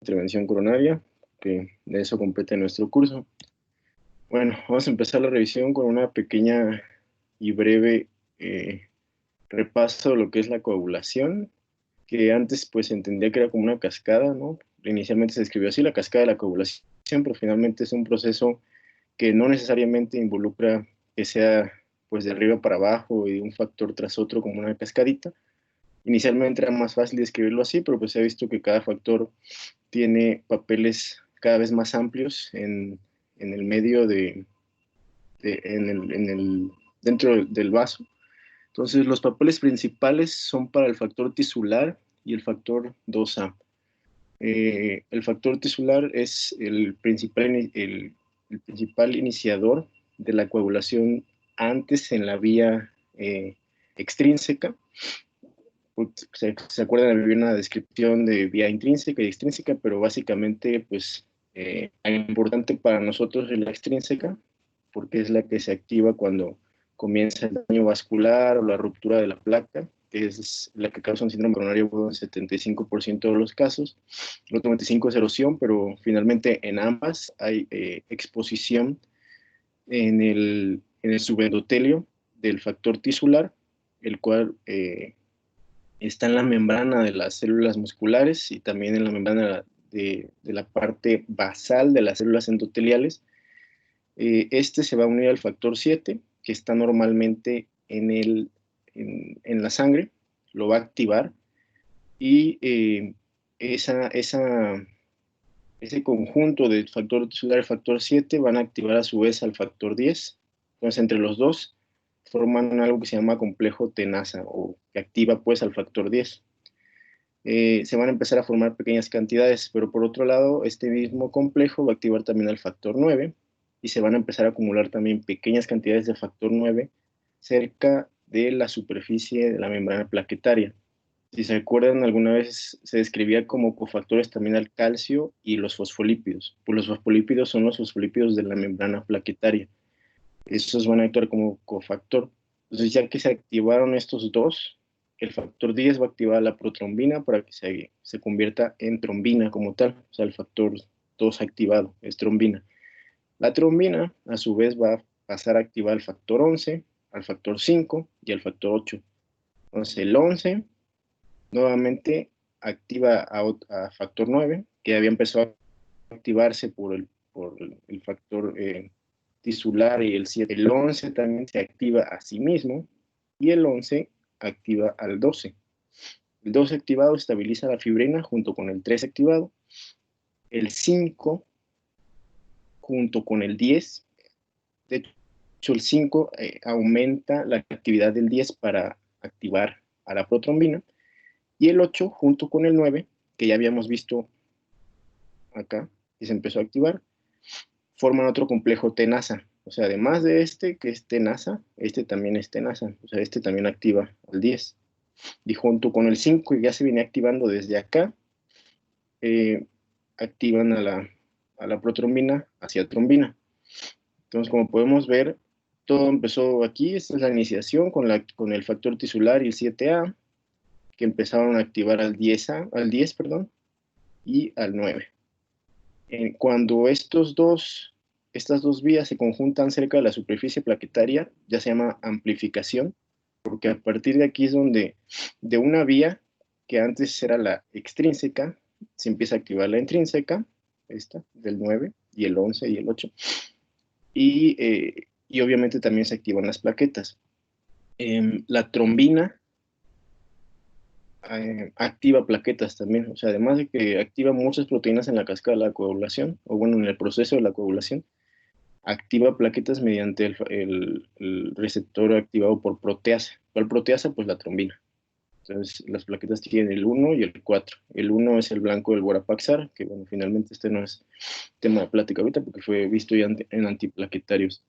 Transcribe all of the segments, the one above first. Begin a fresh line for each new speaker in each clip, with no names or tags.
intervención coronaria, que de eso compete nuestro curso. Bueno, vamos a empezar la revisión con una pequeña y breve repaso de lo que es la coagulación, que antes pues se entendía que era como una cascada, ¿no? Inicialmente se describió así, la cascada de la coagulación, pero finalmente es un proceso que no necesariamente involucra que sea pues de arriba para abajo y un factor tras otro como una cascadita. Inicialmente era más fácil describirlo así, pero pues se ha visto que cada factor tiene papeles cada vez más amplios en el medio dentro del vaso. Entonces, los papeles principales son para el factor tisular y el factor 2A. El factor tisular es el principal iniciador de la coagulación antes en la vía extrínseca. Se acuerdan, había una descripción de vía intrínseca y extrínseca, pero básicamente, pues, importante para nosotros es la extrínseca, porque es la que se activa cuando comienza el daño vascular o la ruptura de la placa, que es la que causa un síndrome coronario agudo en 75% de los casos. El otro 25% es erosión, pero finalmente en ambas hay exposición en el subendotelio del factor tisular, el cual está en la membrana de las células musculares y también en la membrana de la parte basal de las células endoteliales. Este se va a unir al factor 7, que está normalmente en la sangre, lo va a activar y ese conjunto del factor tisular y factor 7 van a activar a su vez al factor 10. Entonces, entre los dos forman algo que se llama complejo tenaza o que activa pues al factor 10. Se van a empezar a formar pequeñas cantidades, pero por otro lado, este mismo complejo va a activar también al factor 9 y se van a empezar a acumular también pequeñas cantidades de factor 9 cerca de la superficie de la membrana plaquetaria. Si se acuerdan, alguna vez se describía como cofactores también al calcio y los fosfolípidos. Pues los fosfolípidos son los fosfolípidos de la membrana plaquetaria. Esos van a actuar como cofactor. Entonces, ya que se activaron estos dos, el factor 10 va a activar la protrombina para que se convierta en trombina como tal. O sea, el factor 2 activado es trombina. La trombina, a su vez, va a pasar a activar el factor 11, al factor 5 y al factor 8. Entonces, el 11 nuevamente activa a factor 9, que había empezado a activarse por el factor tisular y el 7. El 11 también se activa a sí mismo y el 11 activa al 12. El 12 activado estabiliza la fibrina junto con el 3 activado. El 5 junto con el 10. De hecho, el 5 aumenta la actividad del 10 para activar a la protrombina. Y el 8 junto con el 9, que ya habíamos visto acá, y se empezó a activar, forman otro complejo tenaza. O sea, además de este, que es tenaza, este también es tenaza. O sea, este también activa al 10. Y junto con el 5, y ya se viene activando desde acá, activan a la protrombina hacia trombina. Entonces, como podemos ver, todo empezó aquí. Esta es la iniciación con el factor tisular y el 7A, que empezaron a activar al 10, perdón, y al 9. Cuando estas dos vías se conjuntan cerca de la superficie plaquetaria, ya se llama amplificación, porque a partir de aquí es donde de una vía que antes era la extrínseca, se empieza a activar la intrínseca, esta, del 9 y el 11 y el 8, y obviamente también se activan las plaquetas. La trombina activa plaquetas también, o sea, además de que activa muchas proteínas en la cascada de la coagulación, o bueno, en el proceso de la coagulación, activa plaquetas mediante el receptor activado por proteasa. ¿Cuál proteasa? Pues la trombina. Entonces, las plaquetas tienen el 1 y el 4. El 1 es el blanco del Borapaxar, que bueno, finalmente este no es tema de plática ahorita porque fue visto ya en antiplaquetarios.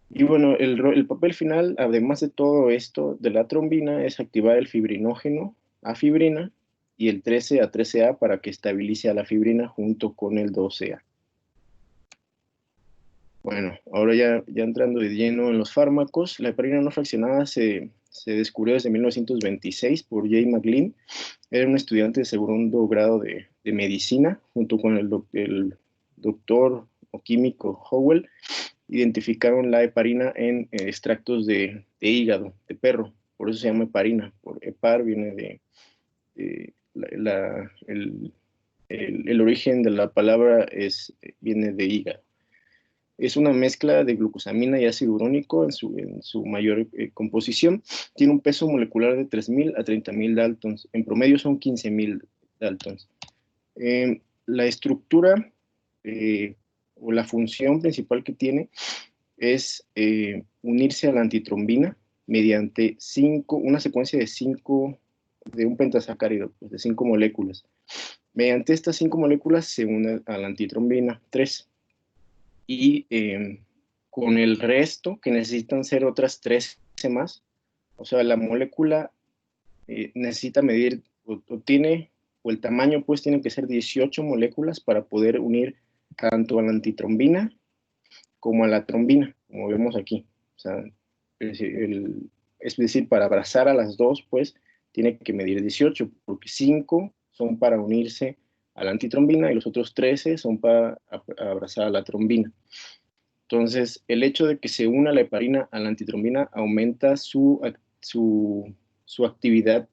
Y bueno, el papel final, además de todo esto de la trombina, es activar el fibrinógeno a fibrina y el 13 a 13A para que estabilice a la fibrina junto con el 12A. Bueno, ahora ya entrando de lleno en los fármacos, la heparina no fraccionada se descubrió desde 1926 por J. McLean. Era un estudiante de segundo grado de medicina, junto con el doctor o químico Howell. Identificaron la heparina en extractos de hígado de perro, por eso se llama heparina. Por hepar viene de el origen de la palabra viene de hígado. Es una mezcla de glucosamina y ácido urónico en su mayor composición. Tiene un peso molecular de 3.000 a 30.000 daltons. En promedio son 15.000 daltons. La estructura o la función principal que tiene es unirse a la antitrombina mediante una secuencia de un pentasacárido, pues, de 5 moléculas. Mediante estas 5 moléculas se une a la antitrombina 3 y con el resto, que necesitan ser otras 13 más, o sea, la molécula necesita medir, o el tamaño pues tiene que ser 18 moléculas para poder unir tanto a la antitrombina como a la trombina, como vemos aquí. O sea, es decir, para abrazar a las dos, pues, tiene que medir 18, porque 5 son para unirse a la antitrombina y los otros 13 son para abrazar a la trombina. Entonces, el hecho de que se una la heparina a la antitrombina aumenta su actividad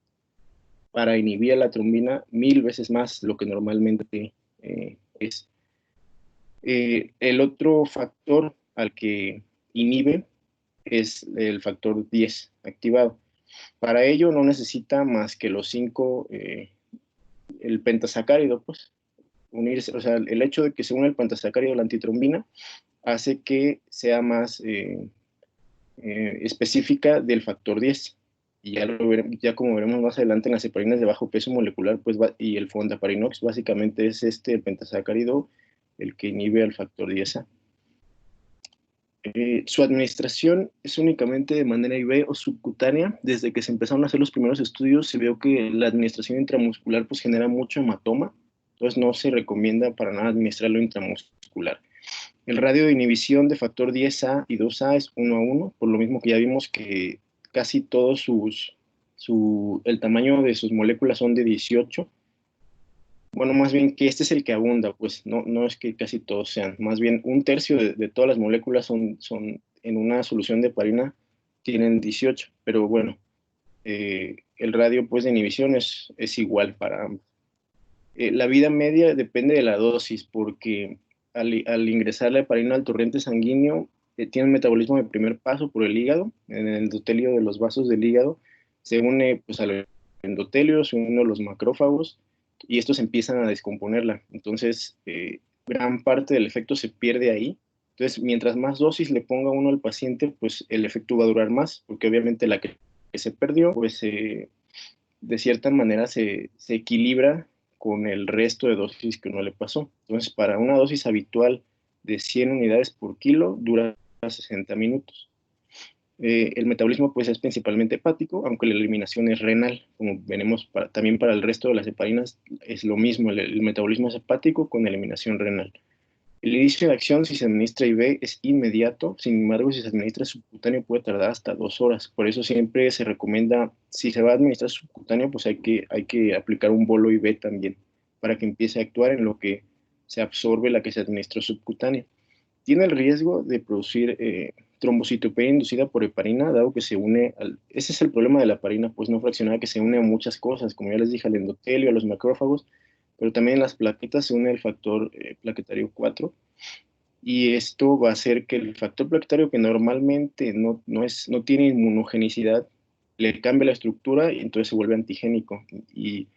para inhibir a la trombina 1000 veces más lo que normalmente es. El otro factor al que inhibe es el factor 10 activado. Para ello no necesita más que los 5, el pentasacárido, pues, unirse, o sea, el hecho de que se une el pentasacárido a la antitrombina hace que sea más específica del factor 10. Y ya como veremos más adelante en las heparinas de bajo peso molecular, pues, y el fondaparinox, básicamente es el pentasacárido el que inhibe al factor 10A. Su administración es únicamente de manera IV o subcutánea. Desde que se empezaron a hacer los primeros estudios, se vio que la administración intramuscular pues, genera mucho hematoma, entonces no se recomienda para nada administrarlo intramuscular. El radio de inhibición de factor 10A y 2A es 1:1, por lo mismo que ya vimos que casi todos el tamaño de sus moléculas son de 18. Bueno, más bien que este es el que abunda, pues no es que casi todos sean, más bien un tercio de todas las moléculas son en una solución de heparina tienen 18, pero bueno, el radio pues de inhibición es igual para ambos. La vida media depende de la dosis, porque al ingresar la heparina al torrente sanguíneo, tiene un metabolismo de primer paso por el hígado, en el endotelio de los vasos del hígado, se une pues al endotelio, se unen los macrófagos, y estos empiezan a descomponerla. Entonces, gran parte del efecto se pierde ahí. Entonces, mientras más dosis le ponga uno al paciente, pues el efecto va a durar más, porque obviamente la que se perdió, pues de cierta manera se equilibra con el resto de dosis que uno le pasó. Entonces, para una dosis habitual de 100 unidades por kilo, dura 60 minutos. El metabolismo pues, es principalmente hepático, aunque la eliminación es renal. Como veremos, también para el resto de las heparinas es lo mismo, el metabolismo es hepático con eliminación renal. El inicio de acción, si se administra IV, es inmediato. Sin embargo, si se administra subcutáneo, puede tardar hasta 2 horas. Por eso siempre se recomienda, si se va a administrar subcutáneo, pues hay que aplicar un bolo IV también, para que empiece a actuar en lo que se absorbe la que se administró subcutánea. Tiene el riesgo de producir trombocitopenia inducida por heparina, dado que se une ese es el problema de la heparina, pues no fraccionada, que se une a muchas cosas, como ya les dije, al endotelio, a los macrófagos, pero también en las plaquetas se une el factor plaquetario 4, y esto va a hacer que el factor plaquetario, que normalmente no tiene inmunogenicidad, le cambie la estructura y entonces se vuelve antigénico. Y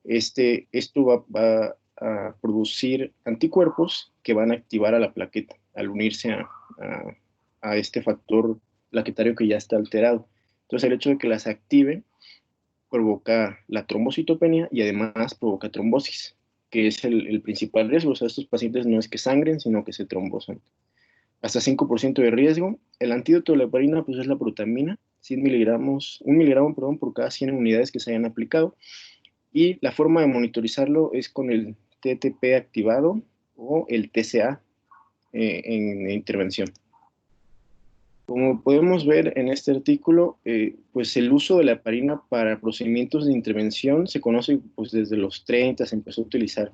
esto va a producir anticuerpos que van a activar a la plaqueta al unirse a este factor plaquetario que ya está alterado. Entonces el hecho de que las active provoca la trombocitopenia y además provoca trombosis, que es el principal riesgo. O sea, estos pacientes no es que sangren, sino que se trombosan. Hasta 5% de riesgo. El antídoto de la heparina pues, es la protamina, 100 miligramos, 1 miligramo perdón, por cada 100 unidades que se hayan aplicado. Y la forma de monitorizarlo es con el TTP activado o el TCA. en intervención. Como podemos ver en este artículo, pues el uso de la heparina para procedimientos de intervención se conoce pues desde los 30, se empezó a utilizar.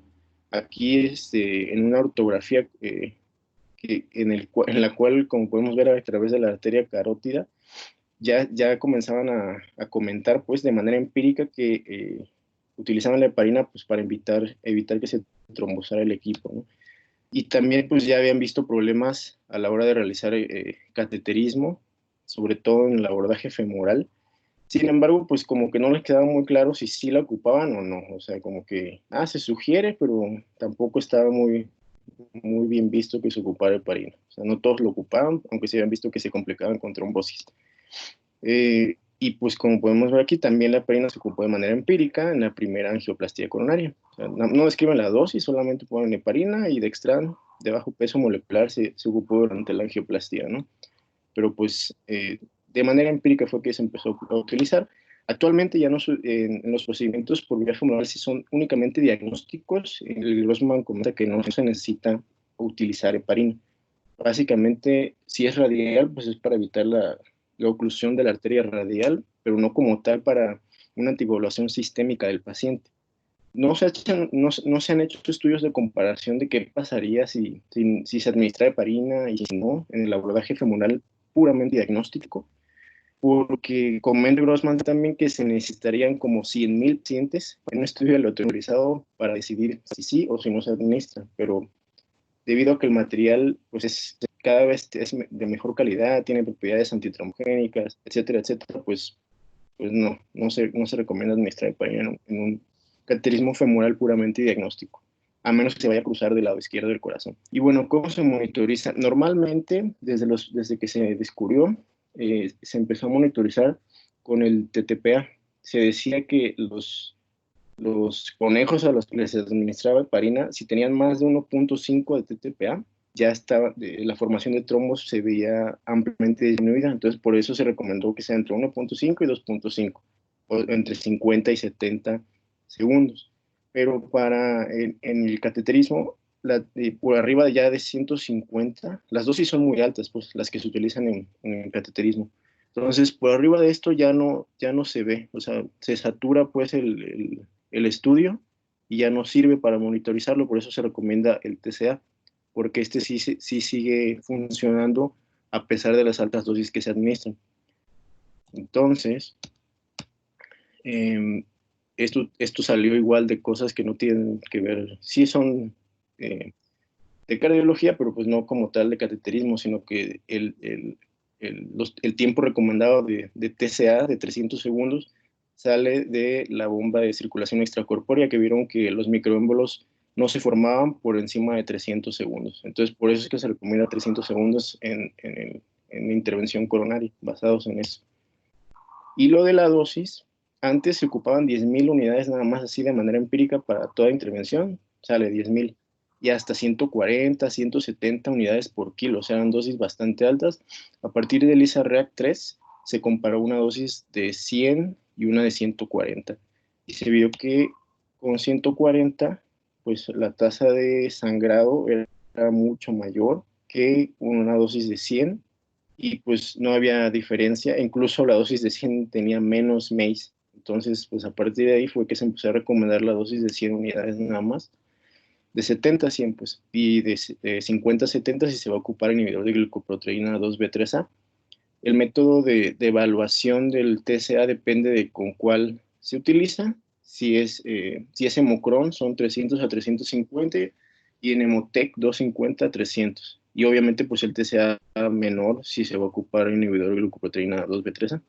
Aquí en una ortografía en la cual, como podemos ver a través de la arteria carótida, ya comenzaban a comentar pues de manera empírica que utilizaban la heparina pues para evitar que se trombosara el equipo, ¿no? Y también pues ya habían visto problemas a la hora de realizar cateterismo, sobre todo en el abordaje femoral. Sin embargo, pues como que no les quedaba muy claro si sí la ocupaban o no. O sea, como que, se sugiere, pero tampoco estaba muy bien visto que se ocupara heparina. O sea, no todos lo ocupaban, aunque se habían visto que se complicaban con trombosis. Y pues como podemos ver aquí, también la heparina se ocupó de manera empírica en la primera angioplastía coronaria. O sea, no describen la dosis, solamente ponen heparina y dextran de bajo peso molecular se ocupó durante la angioplastía, ¿no? Pero pues de manera empírica fue que se empezó a utilizar. Actualmente ya no en los procedimientos por vía femoral si son únicamente diagnósticos. El Grossman comenta que no se necesita utilizar heparina. Básicamente, si es radial, pues es para evitar la oclusión de la arteria radial, pero no como tal para una anticoagulación sistémica del paciente. No se han hecho estudios de comparación de qué pasaría si se administra heparina y si no, en el abordaje femoral puramente diagnóstico, porque comenta Grossman también que se necesitarían como 100,000 pacientes en un estudio aleatorizado para decidir si sí o si no se administra, pero debido a que el material pues cada vez es de mejor calidad, tiene propiedades antitrombogénicas, etcétera, etcétera, pues no se recomienda administrar heparina en un cateterismo femoral puramente diagnóstico, a menos que se vaya a cruzar del lado izquierdo del corazón. Y bueno, ¿cómo se monitoriza? Normalmente, desde que se descubrió, se empezó a monitorizar con el TTPA. Se decía que los conejos a los que les administraba heparina, si tenían más de 1.5 de TTPA, ya estaba, la formación de trombos se veía ampliamente disminuida, entonces por eso se recomendó que sea entre 1.5 y 2.5, o entre 50 y 70 segundos. Pero en el cateterismo, por arriba ya de 150, las dosis son muy altas, pues las que se utilizan en el cateterismo. Entonces, por arriba de esto ya no se ve, o sea, se satura pues el estudio y ya no sirve para monitorizarlo, por eso se recomienda el TCA, porque este sí sigue funcionando a pesar de las altas dosis que se administran. Entonces, esto salió igual de cosas que no tienen que ver, sí son de cardiología, pero pues no como tal de cateterismo, sino que el tiempo recomendado de TCA de 300 segundos sale de la bomba de circulación extracorpórea, que vieron que los microémbolos no se formaban por encima de 300 segundos. Entonces, por eso es que se recomienda 300 segundos en intervención coronaria, basados en eso. Y lo de la dosis, antes se ocupaban 10,000 unidades nada más así de manera empírica para toda intervención, sale 10,000 y hasta 140, 170 unidades por kilo, o sea, eran dosis bastante altas. A partir del ISA-REAC 3 se comparó una dosis de 100 y una de 140 y se vio que con 140 pues la tasa de sangrado era mucho mayor que una dosis de 100 y pues no había diferencia, incluso la dosis de 100 tenía menos MACE, entonces pues a partir de ahí fue que se empezó a recomendar la dosis de 100 unidades nada más, de 70 a 100 pues, y de 50 a 70 si se va a ocupar inhibidor de glicoproteína 2B3A. El método de evaluación del TCA depende de con cuál se utiliza, si es hemocron son 300 a 350 y en Hemotec 250 a 300. Y obviamente pues el TCA menor si se va a ocupar inhibidor de glucoproteína 2B3A.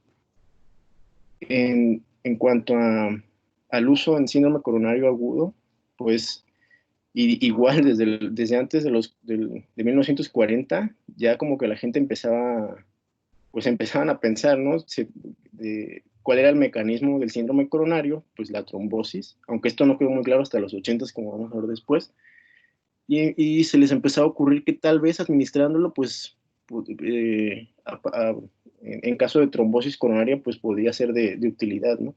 En cuanto al uso en síndrome coronario agudo, pues igual desde antes de 1940, ya como que la gente empezaban a pensar, ¿no? ¿Cuál era el mecanismo del síndrome coronario? Pues la trombosis, aunque esto no quedó muy claro hasta los 80, como vamos a ver después. Y se les empezó a ocurrir que tal vez administrándolo, pues, en caso de trombosis coronaria, pues podía ser de utilidad, ¿no?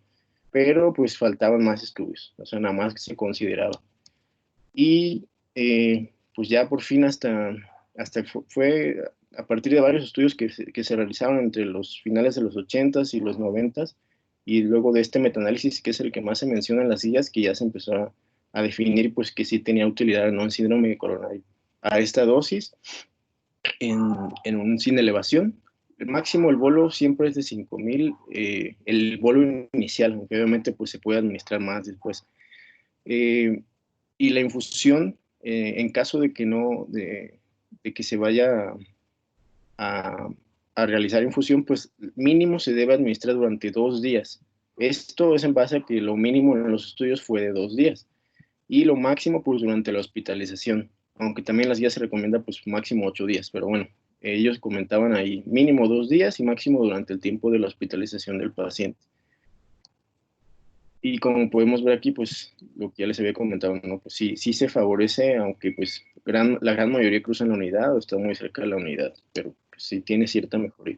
Pero pues faltaban más estudios, o sea, nada más que se consideraba. Y pues ya por fin fue a partir de varios estudios que se realizaron entre los finales de los 80s y los 90s, y luego de este metaanálisis, que es el que más se menciona en las guías, que ya se empezó a definir pues que sí tenía utilidad, ¿no?, en síndrome coronario a esta dosis en un sin elevación. El máximo, el bolo siempre es de 5,000, el bolo inicial, aunque obviamente pues se puede administrar más después. Y la infusión, en caso de que no, de que se vaya a, a realizar infusión, pues mínimo se debe administrar durante 2 días. Esto es en base a que lo mínimo en los estudios fue de 2 días y lo máximo pues durante la hospitalización, aunque también las guías se recomienda pues máximo 8 días, pero bueno, ellos comentaban ahí mínimo 2 días y máximo durante el tiempo de la hospitalización del paciente. Y como podemos ver aquí, pues lo que ya les había comentado, ¿no? Pues sí, sí se favorece, aunque pues la gran mayoría cruzan la unidad o está muy cerca de la unidad, pero pues, sí tiene cierta mejoría.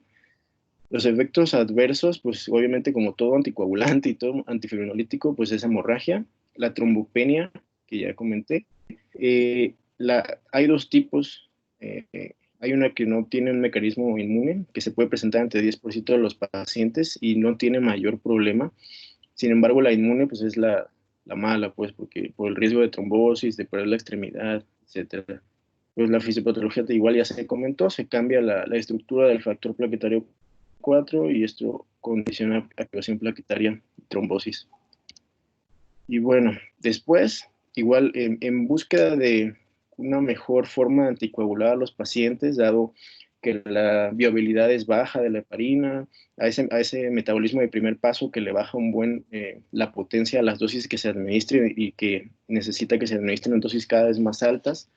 Los efectos adversos, pues obviamente como todo anticoagulante y todo antifibrinolítico, pues es hemorragia, la trombopenia, que ya comenté. Hay dos tipos. Hay una que no tiene un mecanismo inmune, que se puede presentar ante 10% de los pacientes y no tiene mayor problema. Sin embargo, la inmune pues es la mala, pues, porque por el riesgo de trombosis, de perder la extremidad, etcétera. Pues la fisiopatología igual ya se comentó, se cambia la estructura del factor plaquetario 4 y esto condiciona activación plaquetaria y trombosis. Y bueno, después, igual en búsqueda de una mejor forma de anticoagular a los pacientes, dado que la viabilidad es baja de la heparina, a ese metabolismo de primer paso que le baja un buen la potencia a las dosis que se administren y que necesita que se administren en dosis cada vez más altas,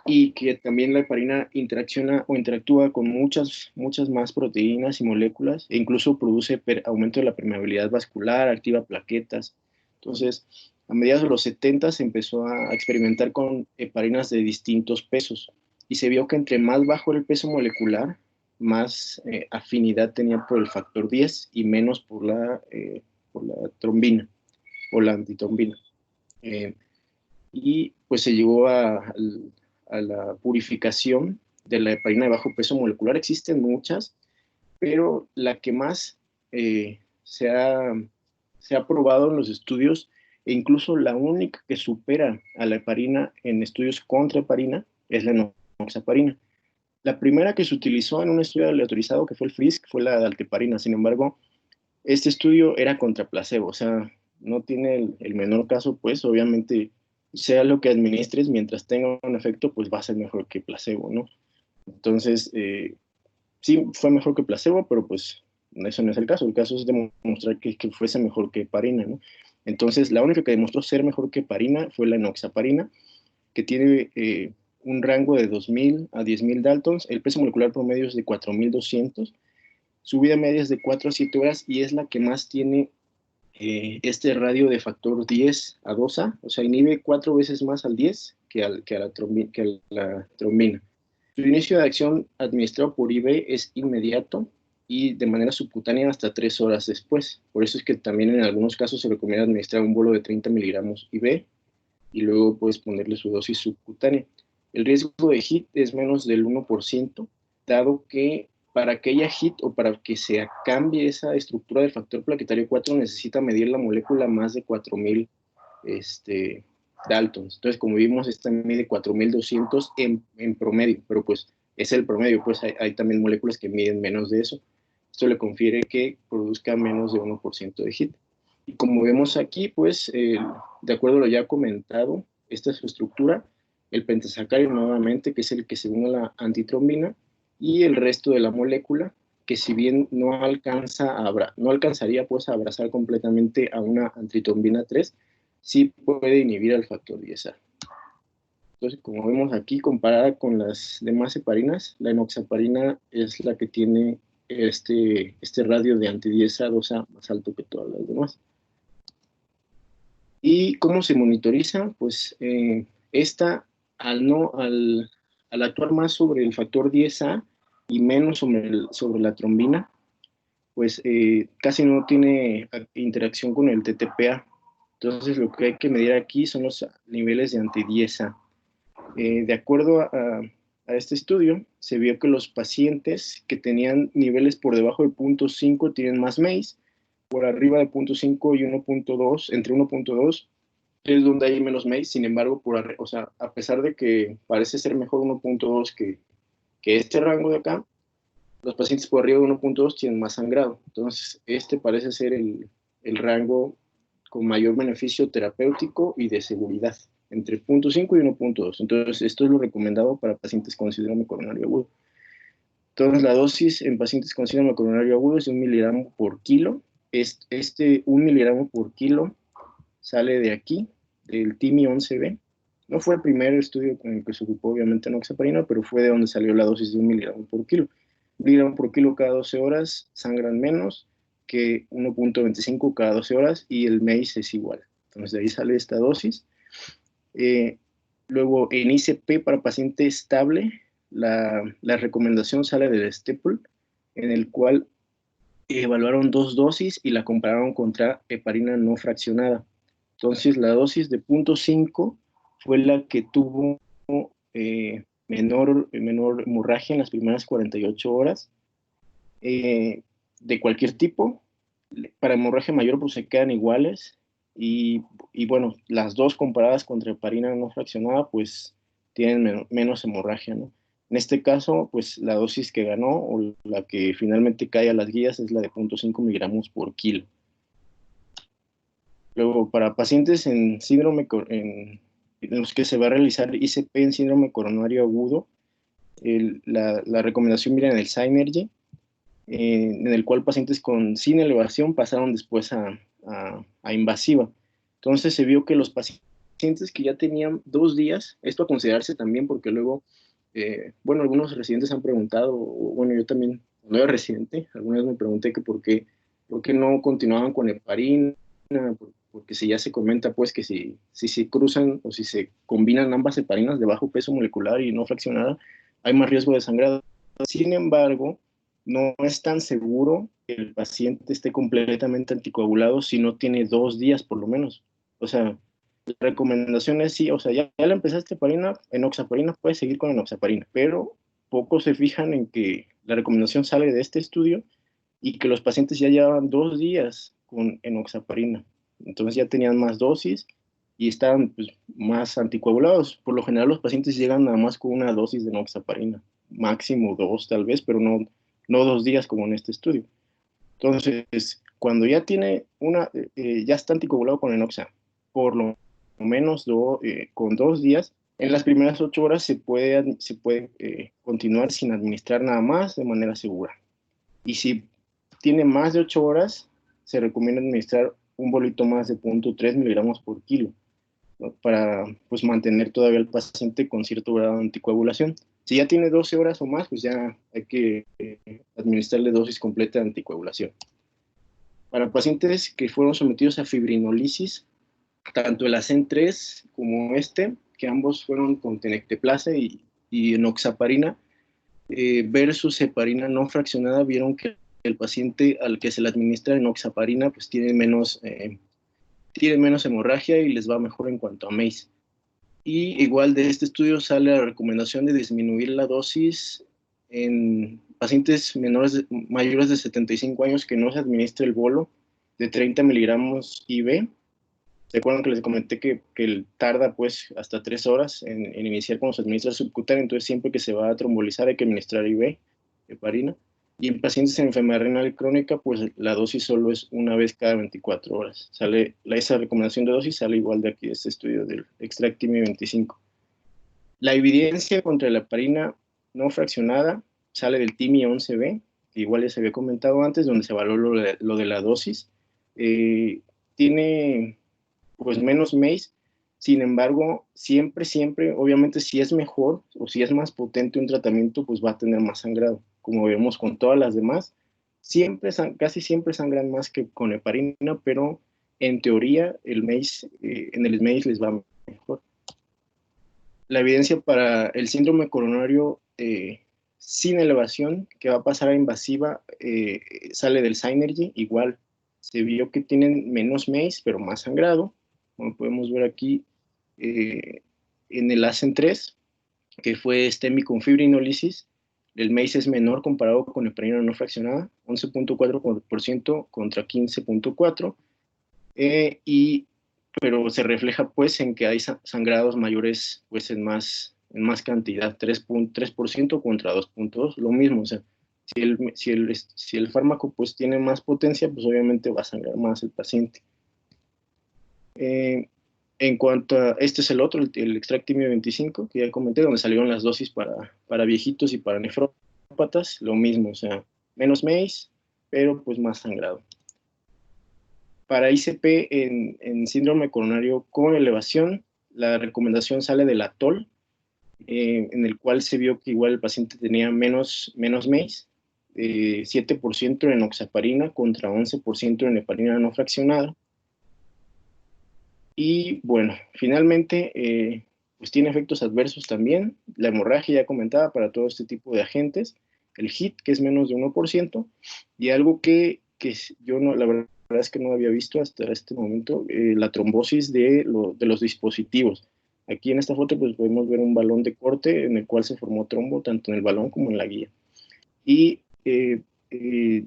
y que también la heparina interacciona o interactúa con muchas más proteínas y moléculas, e incluso produce aumento de la permeabilidad vascular, activa plaquetas. Entonces, a mediados de los 70 se empezó a experimentar con heparinas de distintos pesos, y se vio que entre más bajo era el peso molecular, más afinidad tenía por el factor 10 y menos por la trombina o la antitrombina. Y pues se llegó a la purificación de la heparina de bajo peso molecular. Existen muchas, pero la que más se ha probado en los estudios, e incluso la única que supera a la heparina en estudios contra heparina, es la enoxaparina. La primera que se utilizó en un estudio aleatorizado, que fue el FRISC, fue la de alteparina. Sin embargo, este estudio era contra placebo, o sea, no tiene el menor caso, pues obviamente, sea lo que administres, mientras tenga un efecto, pues va a ser mejor que placebo, ¿no? Entonces, sí, fue mejor que placebo, pero pues eso no es el caso. El caso es demostrar que fuese mejor que heparina, ¿no? Entonces, la única que demostró ser mejor que heparina fue la enoxaparina, que tiene un rango de 2,000 a 10,000 Daltons. El peso molecular promedio es de 4,200. Su vida media es de 4 a 7 horas y es la que más tiene este radio de factor 10 a 2A, o sea, inhibe 4 veces más al 10 que a la trombina. Su inicio de acción administrado por IV es inmediato y de manera subcutánea hasta 3 horas después. Por eso es que también en algunos casos se recomienda administrar un bolo de 30 miligramos IV y luego puedes ponerle su dosis subcutánea. El riesgo de HIT es menos del 1%, dado que para que haya HIT o para que se cambie esa estructura del factor plaquetario 4 necesita medir la molécula más de 4,000 Daltons. Entonces, como vimos, esta mide 4,200 en promedio, pero pues es el promedio, pues hay también moléculas que miden menos de eso. Esto le confiere que produzca menos de 1% de HIT. Y como vemos aquí, pues, de acuerdo a lo ya comentado, esta es su estructura, el pentasacárido nuevamente, que es el que se une a la antitrombina, y el resto de la molécula, que si bien no alcanzaría pues a abrazar completamente a una antitrombina 3, sí puede inhibir al factor 10A. Entonces, como vemos aquí, comparada con las demás heparinas, la enoxaparina es la que tiene este radio de anti-10A 2A más alto que todas las demás. ¿Y cómo se monitoriza? Pues esta, al actuar más sobre el factor 10A y menos sobre la trombina, pues casi no tiene interacción con el TTPA. Entonces lo que hay que medir aquí son los niveles de anti-10A. De acuerdo a este estudio, se vio que los pacientes que tenían niveles por debajo de 0.5 tienen más MACE, por arriba de 0.5 y 1.2, entre 1.2 es donde hay menos MACE. Sin embargo, o sea, a pesar de que parece ser mejor 1.2 que este rango de acá, los pacientes por arriba de 1.2 tienen más sangrado. Entonces, este parece ser el rango con mayor beneficio terapéutico y de seguridad, entre 0.5 y 1.2. Entonces, esto es lo recomendado para pacientes con síndrome coronario agudo. Entonces, la dosis en pacientes con síndrome coronario agudo es de 1 miligramo por kilo. Este 1 miligramo por kilo sale de aquí, del TIMI 11B. No fue el primer estudio con el que se ocupó, obviamente, enoxaparina, pero fue de donde salió la dosis de 1 miligramo por kilo. 1 miligramo por kilo cada 12 horas sangran menos que 1.25 cada 12 horas y el MACE es igual. Entonces, de ahí sale esta dosis. Luego, en ICP para paciente estable, la recomendación sale del STEPL, en el cual evaluaron 2 dosis y la compararon contra heparina no fraccionada. Entonces, la dosis de 0.5 fue la que tuvo menor hemorragia en las primeras 48 horas, de cualquier tipo. Para hemorragia mayor, pues se quedan iguales. Y bueno, las dos comparadas contra heparina no fraccionada, pues tienen menos hemorragia, ¿no? En este caso, pues la dosis que ganó o la que finalmente cae a las guías es la de 0.5 miligramos por kilo. Luego, para pacientes en síndrome, en los que se va a realizar ICP en síndrome coronario agudo, la recomendación mira en el Synergy, en el cual pacientes sin elevación pasaron después a invasiva. Entonces se vio que los pacientes que ya tenían 2 días, esto a considerarse también porque luego, bueno, algunos residentes han preguntado, bueno, yo también, cuando era residente, alguna vez me pregunté que por qué no continuaban con heparina, porque si ya se comenta pues que si se cruzan o si se combinan ambas heparinas de bajo peso molecular y no fraccionada, hay más riesgo de sangrado. Sin embargo, no es tan seguro que el paciente esté completamente anticoagulado si no tiene 2 días por lo menos. O sea, la recomendación es sí, o sea, ya le empezaste heparina, enoxaparina, puedes seguir con enoxaparina, pero pocos se fijan en que la recomendación sale de este estudio y que los pacientes ya llevaban 2 días con enoxaparina. Entonces ya tenían más dosis y estaban pues, más anticoagulados. Por lo general los pacientes llegan nada más con una dosis de enoxaparina, máximo 2 tal vez, pero no 2 días como en este estudio. Entonces, cuando ya tiene ya está anticoagulado con enoxa, por lo menos con 2 días, en las primeras 8 horas se puede continuar sin administrar nada más de manera segura. Y si tiene más de 8 horas, se recomienda administrar un bolito más de 0.3 miligramos por kilo, ¿no? Para pues, mantener todavía al paciente con cierto grado de anticoagulación. Si ya tiene 12 horas o más, pues ya hay que administrarle dosis completa de anticoagulación. Para pacientes que fueron sometidos a fibrinolisis, tanto el ASEN-3 como que ambos fueron con tenecteplase y enoxaparina, versus heparina no fraccionada, vieron que el paciente al que se le administra enoxaparina pues tiene menos hemorragia y les va mejor en cuanto a MACE. Y igual de este estudio sale la recomendación de disminuir la dosis en pacientes mayores de 75 años que no se administre el bolo de 30 miligramos IV. Recuerdan que les comenté que tarda pues hasta 3 horas en iniciar cuando se administra subcutáneo, entonces siempre que se va a trombolizar hay que administrar IV, heparina. Y en pacientes en enfermedad renal crónica, pues la dosis solo es una vez cada 24 horas. Esa recomendación de dosis sale igual de aquí, de este estudio del Extractime 25. La evidencia contra la heparina no fraccionada sale del TIMI 11B, que igual ya se había comentado antes, donde se evaluó lo de la dosis. Tiene pues menos MACE. Sin embargo, siempre, obviamente si es mejor o si es más potente un tratamiento, pues va a tener más sangrado. Como vemos con todas las demás, casi siempre sangran más que con heparina, pero en teoría en el MACE les va mejor. La evidencia para el síndrome coronario sin elevación, que va a pasar a invasiva, sale del Synergy. Igual se vio que tienen menos MACE, pero más sangrado. Como podemos ver aquí en el ASEN-3, que fue STEMI con fibrinólisis. El MACE es menor comparado con heparina no fraccionada, 11.4% contra 15.4%, pero se refleja pues en que hay sangrados mayores pues en más cantidad, 3% contra 2.2%, lo mismo, o sea, si el fármaco pues tiene más potencia, pues obviamente va a sangrar más el paciente. En cuanto a, este es el otro, el Extractimio 25, que ya comenté, donde salieron las dosis para viejitos y para nefrópatas, lo mismo, o sea, menos MACE, pero pues más sangrado. Para ICP en síndrome coronario con elevación, la recomendación sale del ATOL, en el cual se vio que igual el paciente tenía menos MACE, 7% en oxaparina contra 11% en heparina no fraccionada. Y bueno, finalmente, pues tiene efectos adversos también. La hemorragia ya comentaba para todo este tipo de agentes. El HIT, que es menos de 1%. Y algo que yo no, la verdad es que no había visto hasta este momento, la trombosis de los dispositivos. Aquí en esta foto pues podemos ver un balón de corte en el cual se formó trombo tanto en el balón como en la guía. Y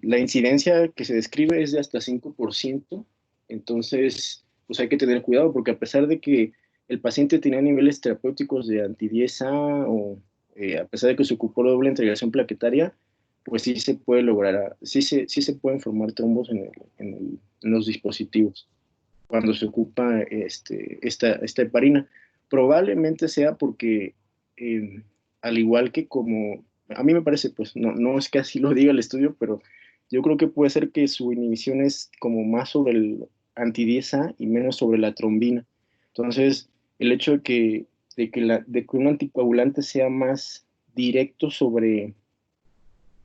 la incidencia que se describe es de hasta 5%. Entonces, pues hay que tener cuidado porque a pesar de que el paciente tenía niveles terapéuticos de anti-10A o a pesar de que se ocupó doble integración plaquetaria, pues sí se puede lograr, sí se pueden formar trombos en los dispositivos cuando se ocupa esta heparina. Probablemente sea porque, al igual que como, a mí me parece, pues no es que así lo diga el estudio, pero yo creo que puede ser que su inhibición es como más sobre el anti-10A y menos sobre la trombina. Entonces, el hecho de que un anticoagulante sea más directo sobre,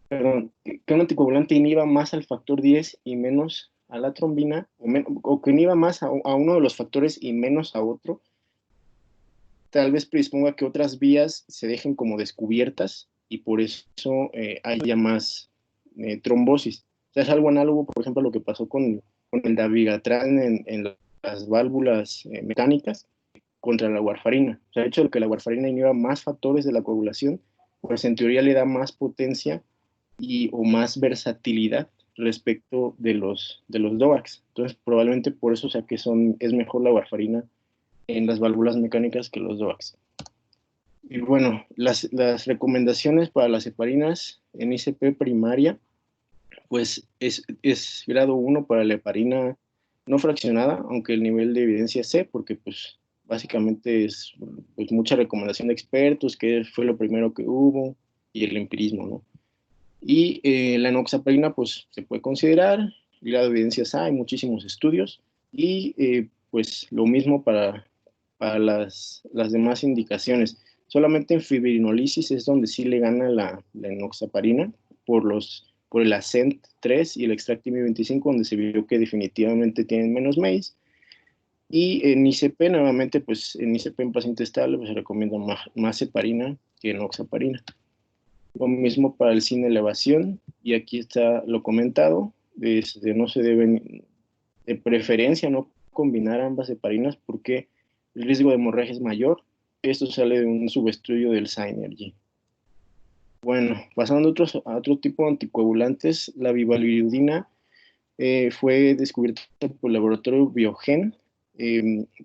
perdón, que un anticoagulante inhiba más al factor 10 y menos a la trombina, o que inhiba más a uno de los factores y menos a otro, tal vez predisponga que otras vías se dejen como descubiertas y por eso haya más trombosis. O sea, es algo análogo, por ejemplo, a lo que pasó con el dabigatran en las válvulas mecánicas contra la warfarina. O sea, el hecho de que la warfarina inhiba más factores de la coagulación, pues en teoría le da más potencia o más versatilidad respecto de los DOACs. Entonces, probablemente por eso, o sea, que es mejor la warfarina en las válvulas mecánicas que los DOACs. Y bueno, las recomendaciones para las heparinas en ICP primaria, pues es grado 1 para la heparina no fraccionada, aunque el nivel de evidencia es C, porque pues básicamente es pues, mucha recomendación de expertos, que fue lo primero que hubo, y el empirismo, ¿no? Y la enoxaparina, pues se puede considerar, grado de evidencias hay muchísimos estudios, y pues lo mismo para las demás indicaciones. Solamente en fibrinolisis es donde sí le gana la enoxaparina por el ASCENT 3 y el Extractimio 25, donde se vio que definitivamente tienen menos MACE. Y en ICP, nuevamente, pues en ICP en paciente estable, pues se recomienda más heparina que enoxaparina. Lo mismo para el sin elevación, y aquí está lo comentado, no se deben, de preferencia, no combinar ambas heparinas porque el riesgo de hemorragia es mayor. Esto sale de un subestudio del Synergy. Bueno, pasando a otro tipo de anticoagulantes, la bivalirudina fue descubierta por el laboratorio Biogen.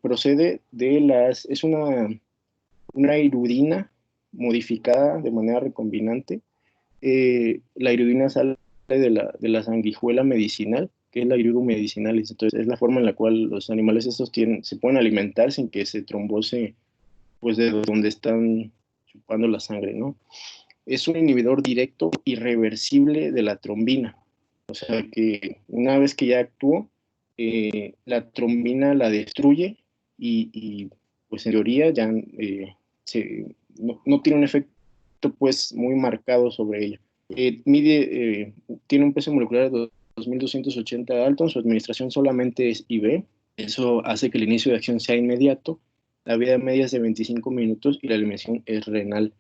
Procede es una irudina modificada de manera recombinante. La iridina sale de la sanguijuela medicinal, que es la irido medicinalis. Entonces, es la forma en la cual los animales estos se pueden alimentar sin que se trombose, pues, de donde están chupando la sangre, ¿no? Es un inhibidor directo y reversible de la trombina. O sea que una vez que ya actuó, la trombina la destruye y pues en teoría ya no tiene un efecto pues muy marcado sobre ella. Tiene un peso molecular de 2.280 Dalton, su administración solamente es IV, eso hace que el inicio de acción sea inmediato, la vida media es de 25 minutos y la eliminación es renal.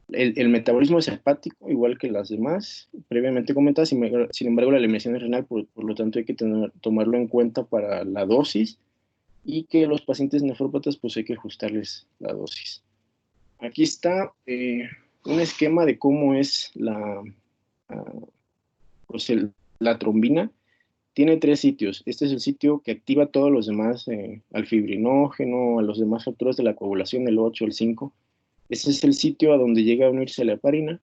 El metabolismo es hepático, igual que las demás, previamente comentadas, sin embargo la eliminación es renal, por lo tanto hay que tomarlo en cuenta para la dosis, y que los pacientes nefrópatas pues hay que ajustarles la dosis. Aquí está un esquema de cómo es ah, pues la trombina. Tiene tres sitios. Este es el sitio que activa todos los demás, al fibrinógeno, a los demás factores de la coagulación, el 8, el 5. Este es el sitio a donde llega a unirse la heparina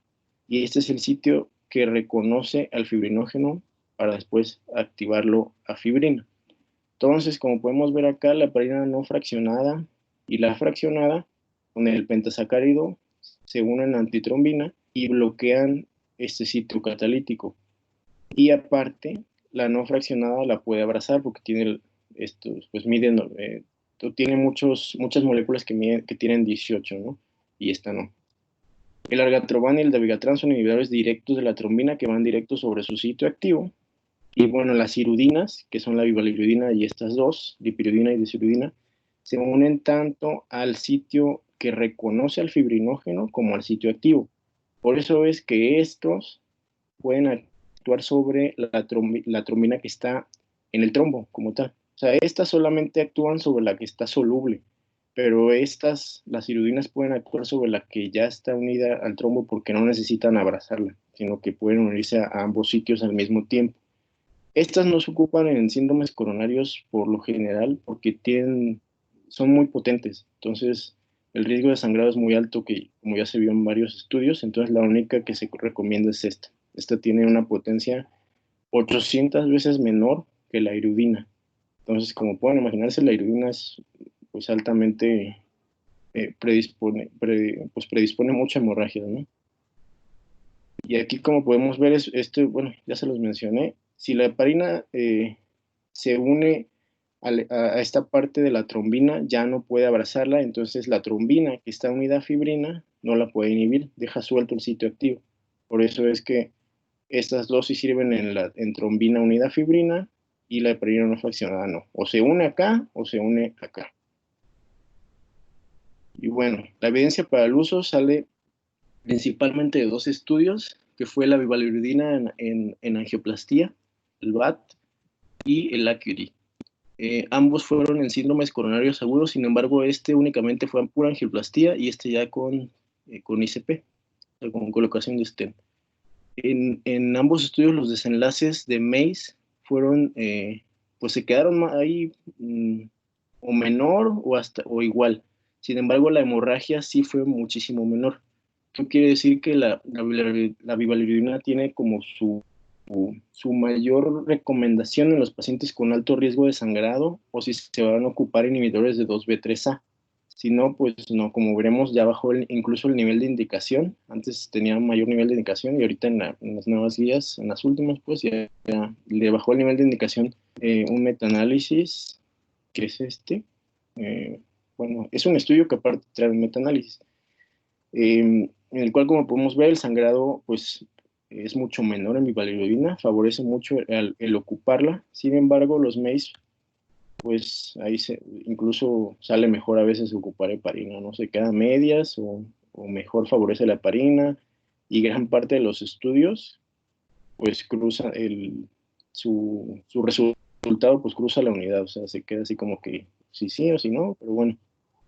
y este es el sitio que reconoce al fibrinógeno para después activarlo a fibrina. Entonces, como podemos ver acá, la heparina no fraccionada y la fraccionada con el pentasacárido se unen a antitrombina y bloquean este sitio catalítico. Y aparte, la no fraccionada la puede abrazar porque tiene estos, pues miden, tiene muchas moléculas que tienen 18, ¿no? Y esta no. El argatroban y el dabigatran son inhibidores directos de la trombina que van directos sobre su sitio activo. Y bueno, las iridinas, que son la bivaliridina y estas dos, dipiridina y disiridina, se unen tanto al sitio que reconoce al fibrinógeno como al sitio activo. Por eso es que estos pueden actuar sobre la trombina que está en el trombo como tal. O sea, estas solamente actúan sobre la que está soluble, pero las iridinas pueden actuar sobre la que ya está unida al trombo porque no necesitan abrazarla, sino que pueden unirse a ambos sitios al mismo tiempo. Estas no se ocupan en síndromes coronarios por lo general porque son muy potentes, entonces el riesgo de sangrado es muy alto, que como ya se vio en varios estudios, entonces la única que se recomienda es esta. Esta tiene una potencia 800 veces menor que la iridina. Entonces, como pueden imaginarse, la iridina es pues altamente pues predispone mucha hemorragia, ¿no? Y aquí, como podemos ver, bueno, ya se los mencioné, si la heparina se une a esta parte de la trombina, ya no puede abrazarla, entonces la trombina que está unida a fibrina no la puede inhibir, deja suelto el sitio activo. Por eso es que estas dos sí sirven en trombina unida a fibrina y la heparina no fraccionada no. O se une acá o se une acá. Y bueno, la evidencia para el uso sale principalmente de dos estudios, que fue la bivalirudina en angioplastía, el BAT, y el ACURY. Ambos fueron en síndromes coronarios agudos, sin embargo, este únicamente fue en pura angioplastía y este ya con ICP, o sea, con colocación de stent. En ambos estudios los desenlaces de MACE fueron, pues se quedaron ahí o menor o igual. Sin embargo, la hemorragia sí fue muchísimo menor. Esto quiere decir que la bivalirudina tiene como su mayor recomendación en los pacientes con alto riesgo de sangrado o si se van a ocupar inhibidores de 2B3A. Si no, pues no, como veremos, ya bajó incluso el nivel de indicación. Antes tenía un mayor nivel de indicación y ahorita en las nuevas guías, en las últimas, pues ya le bajó el nivel de indicación un metaanálisis, que es este. Eh, bueno, es un estudio que aparte trae un metaanálisis, en el cual, como podemos ver, el sangrado pues es mucho menor en bivalirudina, favorece mucho el ocuparla. Sin embargo, los MACE pues ahí incluso sale mejor a veces ocupar heparina, ¿no? Se queda a medias o mejor favorece la heparina y gran parte de los estudios pues cruza su resultado pues cruza la unidad, o sea, se queda así como que sí o sí no, pero bueno,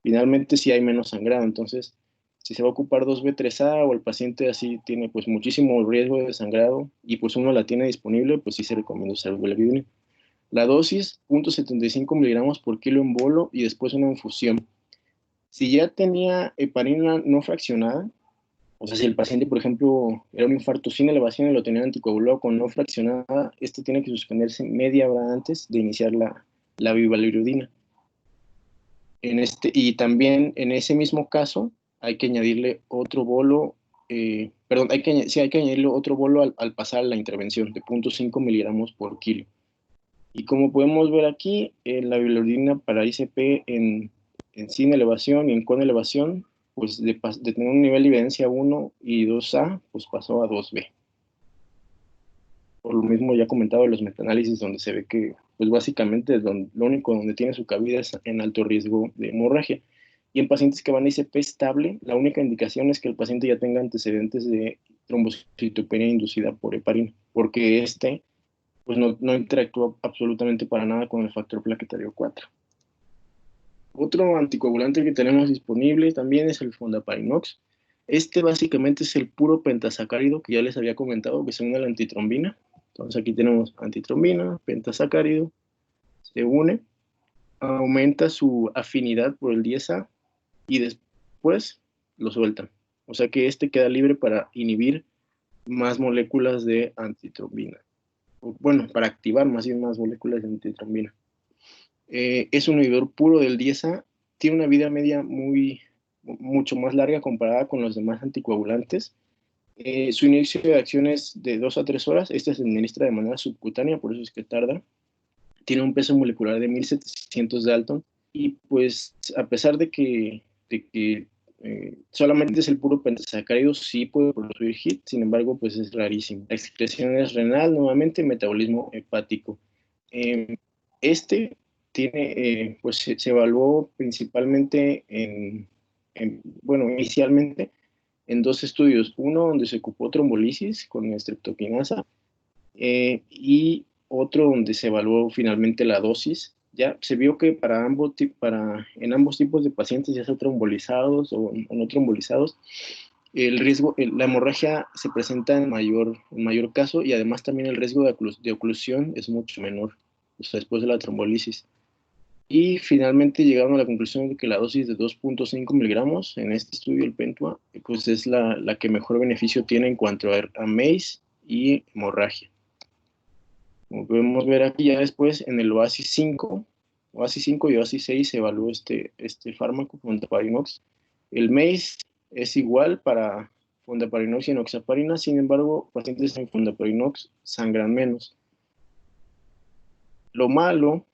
finalmente sí hay menos sangrado, entonces si se va a ocupar 2B3A o el paciente así tiene pues muchísimo riesgo de sangrado y pues uno la tiene disponible, pues sí se recomienda usar el bulevidina. La dosis, 0.75 miligramos por kilo en bolo y después una infusión. Si ya tenía heparina no fraccionada, o sea, si el paciente, por ejemplo, era un infarto sin elevación y lo tenía anticoagulado con no fraccionada, este tiene que suspenderse media hora antes de iniciar la bivalirudina. Y también en ese mismo caso hay que añadirle otro bolo, perdón, hay que añadirle otro bolo al pasar la intervención de 0.5 miligramos por kilo. Y como podemos ver aquí, la bilirrubina para ICP sin elevación y en con elevación, pues de tener un nivel de evidencia 1 y 2A, pues pasó a 2B. Por lo mismo ya comentado de los metaanálisis donde se ve que, pues básicamente lo único donde tiene su cabida es en alto riesgo de hemorragia. Y en pacientes que van a ICP estable, la única indicación es que el paciente ya tenga antecedentes de trombocitopenia inducida por heparina, porque pues no interactúa absolutamente para nada con el factor plaquetario 4. Otro anticoagulante que tenemos disponible también es el fondaparinux. Este básicamente es el puro pentasacárido que ya les había comentado que se une a la antitrombina. Entonces aquí tenemos antitrombina, pentasacárido, se une, aumenta su afinidad por el 10A y después lo suelta. O sea que este queda libre para inhibir más moléculas de antitrombina. Bueno, para activar más moléculas de antitrombina. Es un inhibidor puro del 10A, tiene una vida media mucho más larga comparada con los demás anticoagulantes. Su inicio de acción es de 2 a 3 horas, este se administra de manera subcutánea, por eso es que tarda. Tiene un peso molecular de 1700 Dalton y pues a pesar de que solamente es el puro pentasacárido, sí puede producir HIT, sin embargo pues es rarísimo. La excreción es renal, nuevamente metabolismo hepático. Este pues se evaluó principalmente bueno, inicialmente en dos estudios, uno donde se ocupó trombolisis con estreptoquinasa y otro donde se evaluó finalmente la dosis. Ya se vio que en ambos tipos de pacientes, ya sea trombolizados o no trombolizados, el riesgo, la hemorragia se presenta en mayor caso y además también el riesgo de oclusión es mucho menor, o sea, después de la trombolisis. Y finalmente llegaron a la conclusión de que la dosis de 2.5 miligramos en este estudio, el Pentua, pues es la que mejor beneficio tiene en cuanto a MACE y hemorragia. Como podemos ver aquí ya después en el Oasis 5 y Oasis 6 se evaluó este fármaco, fondaparinux. El MACE es igual para fondaparinux y enoxaparina, sin embargo, pacientes en fondaparinux sangran menos. Lo malo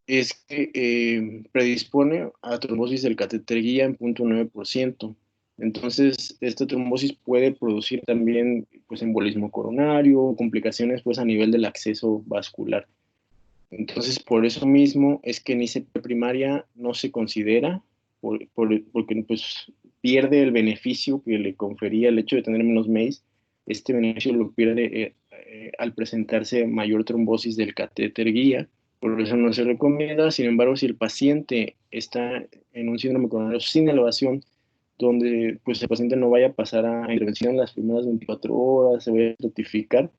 es que predispone a trombosis del catéter guía en 0.9%. Entonces, esta trombosis puede producir también pues, embolismo coronario, complicaciones pues, a nivel del acceso vascular. Entonces, por eso mismo es que en ICP primaria no se considera, porque pues, pierde el beneficio que le confería el hecho de tener menos MACE. Este beneficio lo pierde al presentarse mayor trombosis del catéter guía. Por eso no se recomienda. Sin embargo, si el paciente está en un síndrome coronario sin elevación, donde pues, el paciente no vaya a pasar a intervención las primeras 24 horas, se vaya a notificar,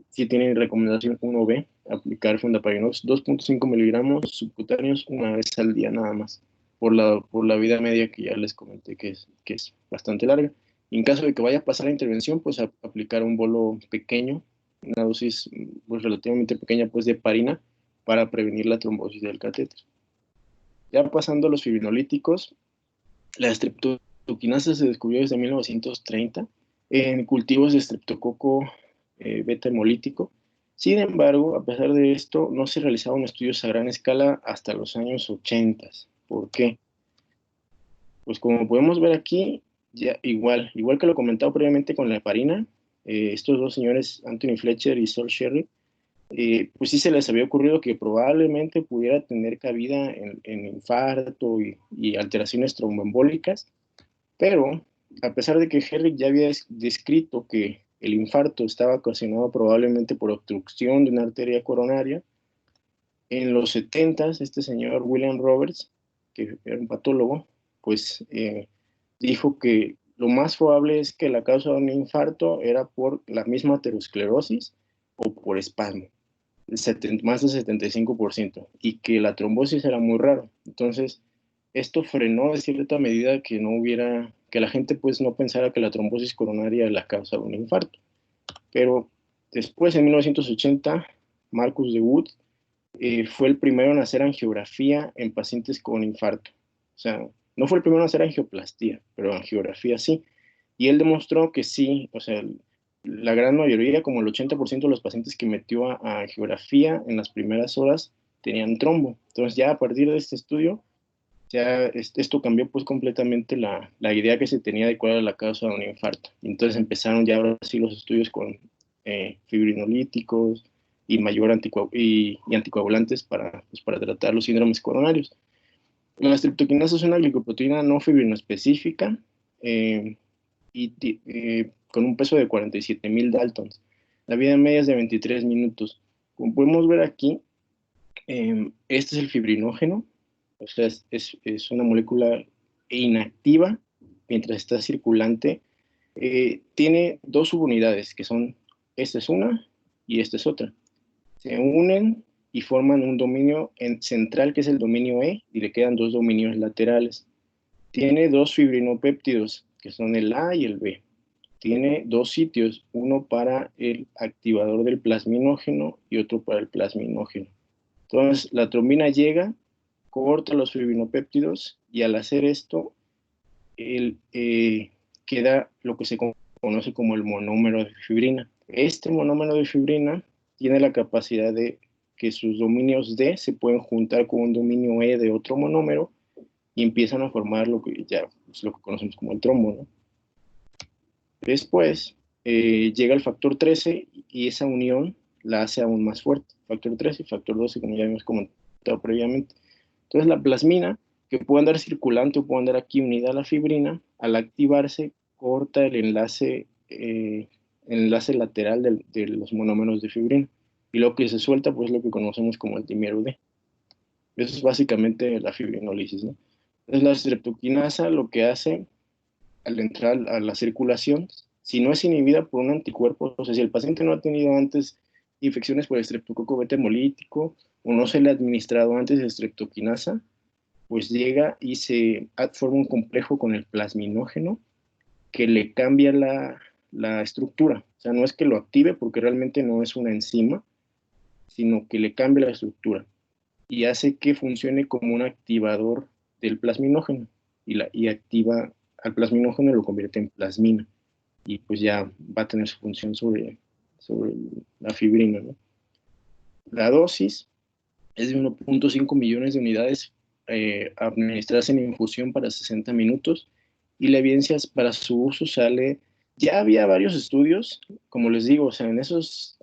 sí tiene recomendación 1B, aplicar fondaparinux 2.5 miligramos subcutáneos una vez al día nada más, por la vida media que ya les comenté que es bastante larga. Y en caso de que vaya a pasar la intervención, pues aplicar un bolo pequeño, una dosis pues, relativamente pequeña pues, de heparina para prevenir la trombosis del catéter. Ya pasando a los fibrinolíticos, la streptokinasa se descubrió desde 1930 en cultivos de estreptococo beta hemolítico. Sin embargo, a pesar de esto, no se realizaron estudios a gran escala hasta los años 80. ¿Por qué? Pues como podemos ver aquí, ya igual que lo comentado previamente con la heparina, estos dos señores, Anthony Fletcher y Saul Sherry, pues sí se les había ocurrido que probablemente pudiera tener cabida en infarto y alteraciones tromboembólicas, pero a pesar de que Herrick ya había descrito que el infarto estaba ocasionado probablemente por obstrucción de una arteria coronaria, en los 70 este señor William Roberts, que era un patólogo, pues dijo que lo más probable es que la causa de un infarto era por la misma aterosclerosis o por espasmo, más del 75%, y que la trombosis era muy raro. Entonces, esto frenó de cierta medida que la gente pues no pensara que la trombosis coronaria era la causa de un infarto. Pero después, en 1980, Marcus de Wood fue el primero en hacer angiografía en pacientes con infarto. O sea, no fue el primero en hacer angioplastía, pero angiografía sí. Y él demostró que sí, o sea, la gran mayoría, como el 80% de los pacientes que metió a angiografía en las primeras horas tenían trombo. Entonces ya a partir de este estudio, ya esto cambió pues completamente la idea que se tenía de cuál era la causa de un infarto. Y entonces empezaron ya ahora sí los estudios con fibrinolíticos y anticoagulantes para tratar los síndromes coronarios. La streptokinasa es una glicoproteína no fibrinoespecífica con un peso de 47.000 Daltons. La vida media es de 23 minutos. Como podemos ver aquí, este es el fibrinógeno. O sea, es una molécula inactiva mientras está circulante. Tiene dos subunidades, que son, esta es una y esta es otra. Se unen y forman un dominio central, que es el dominio E, y le quedan dos dominios laterales. Tiene dos fibrinopéptidos, que son el A y el B. Tiene dos sitios, uno para el activador del plasminógeno y otro para el plasminógeno. Entonces, la trombina llega, corta los fibrinopéptidos y al hacer esto, queda lo que se conoce como el monómero de fibrina. Este monómero de fibrina tiene la capacidad de que sus dominios D se pueden juntar con un dominio E de otro monómero y empiezan a formar lo que ya es lo que conocemos como el trombo, ¿no? Después llega el factor 13 y esa unión la hace aún más fuerte. Factor 13 y factor 12, como ya hemos comentado previamente. Entonces la plasmina, que puede andar circulante o puede andar aquí unida a la fibrina, al activarse corta el enlace lateral de los monómeros de fibrina. Y lo que se suelta, pues lo que conocemos como el dímero D. Eso es básicamente la fibrinólisis, ¿no? Entonces la streptokinasa lo que hace al entrar a la circulación, si no es inhibida por un anticuerpo, o sea, si el paciente no ha tenido antes infecciones por estreptococo beta hemolítico o no se le ha administrado antes streptokinasa, pues llega y se forma un complejo con el plasminógeno que le cambia la estructura. O sea, no es que lo active porque realmente no es una enzima, sino que le cambia la estructura y hace que funcione como un activador del plasminógeno y activa al plasminógeno y lo convierte en plasmina y pues ya va a tener su función sobre la fibrina, ¿no? La dosis es de 1.5 millones de unidades administradas en infusión para 60 minutos y la evidencia para su uso sale, ya había varios estudios, como les digo, o sea, en esos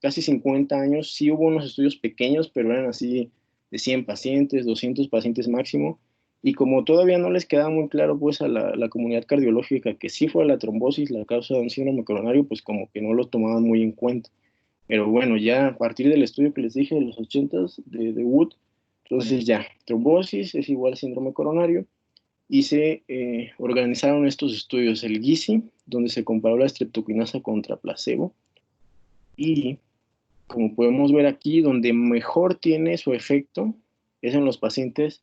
casi 50 años sí hubo unos estudios pequeños, pero eran así de 100 pacientes, 200 pacientes máximo, y como todavía no les queda muy claro pues a la comunidad cardiológica que sí fue la trombosis la causa de un síndrome coronario, pues como que no lo tomaban muy en cuenta. Pero bueno, ya a partir del estudio que les dije de los 80s de Wood, entonces ya, trombosis es igual a síndrome coronario, y se organizaron estos estudios, el GISI, donde se comparó la streptokinasa contra placebo, y como podemos ver aquí, donde mejor tiene su efecto es en los pacientes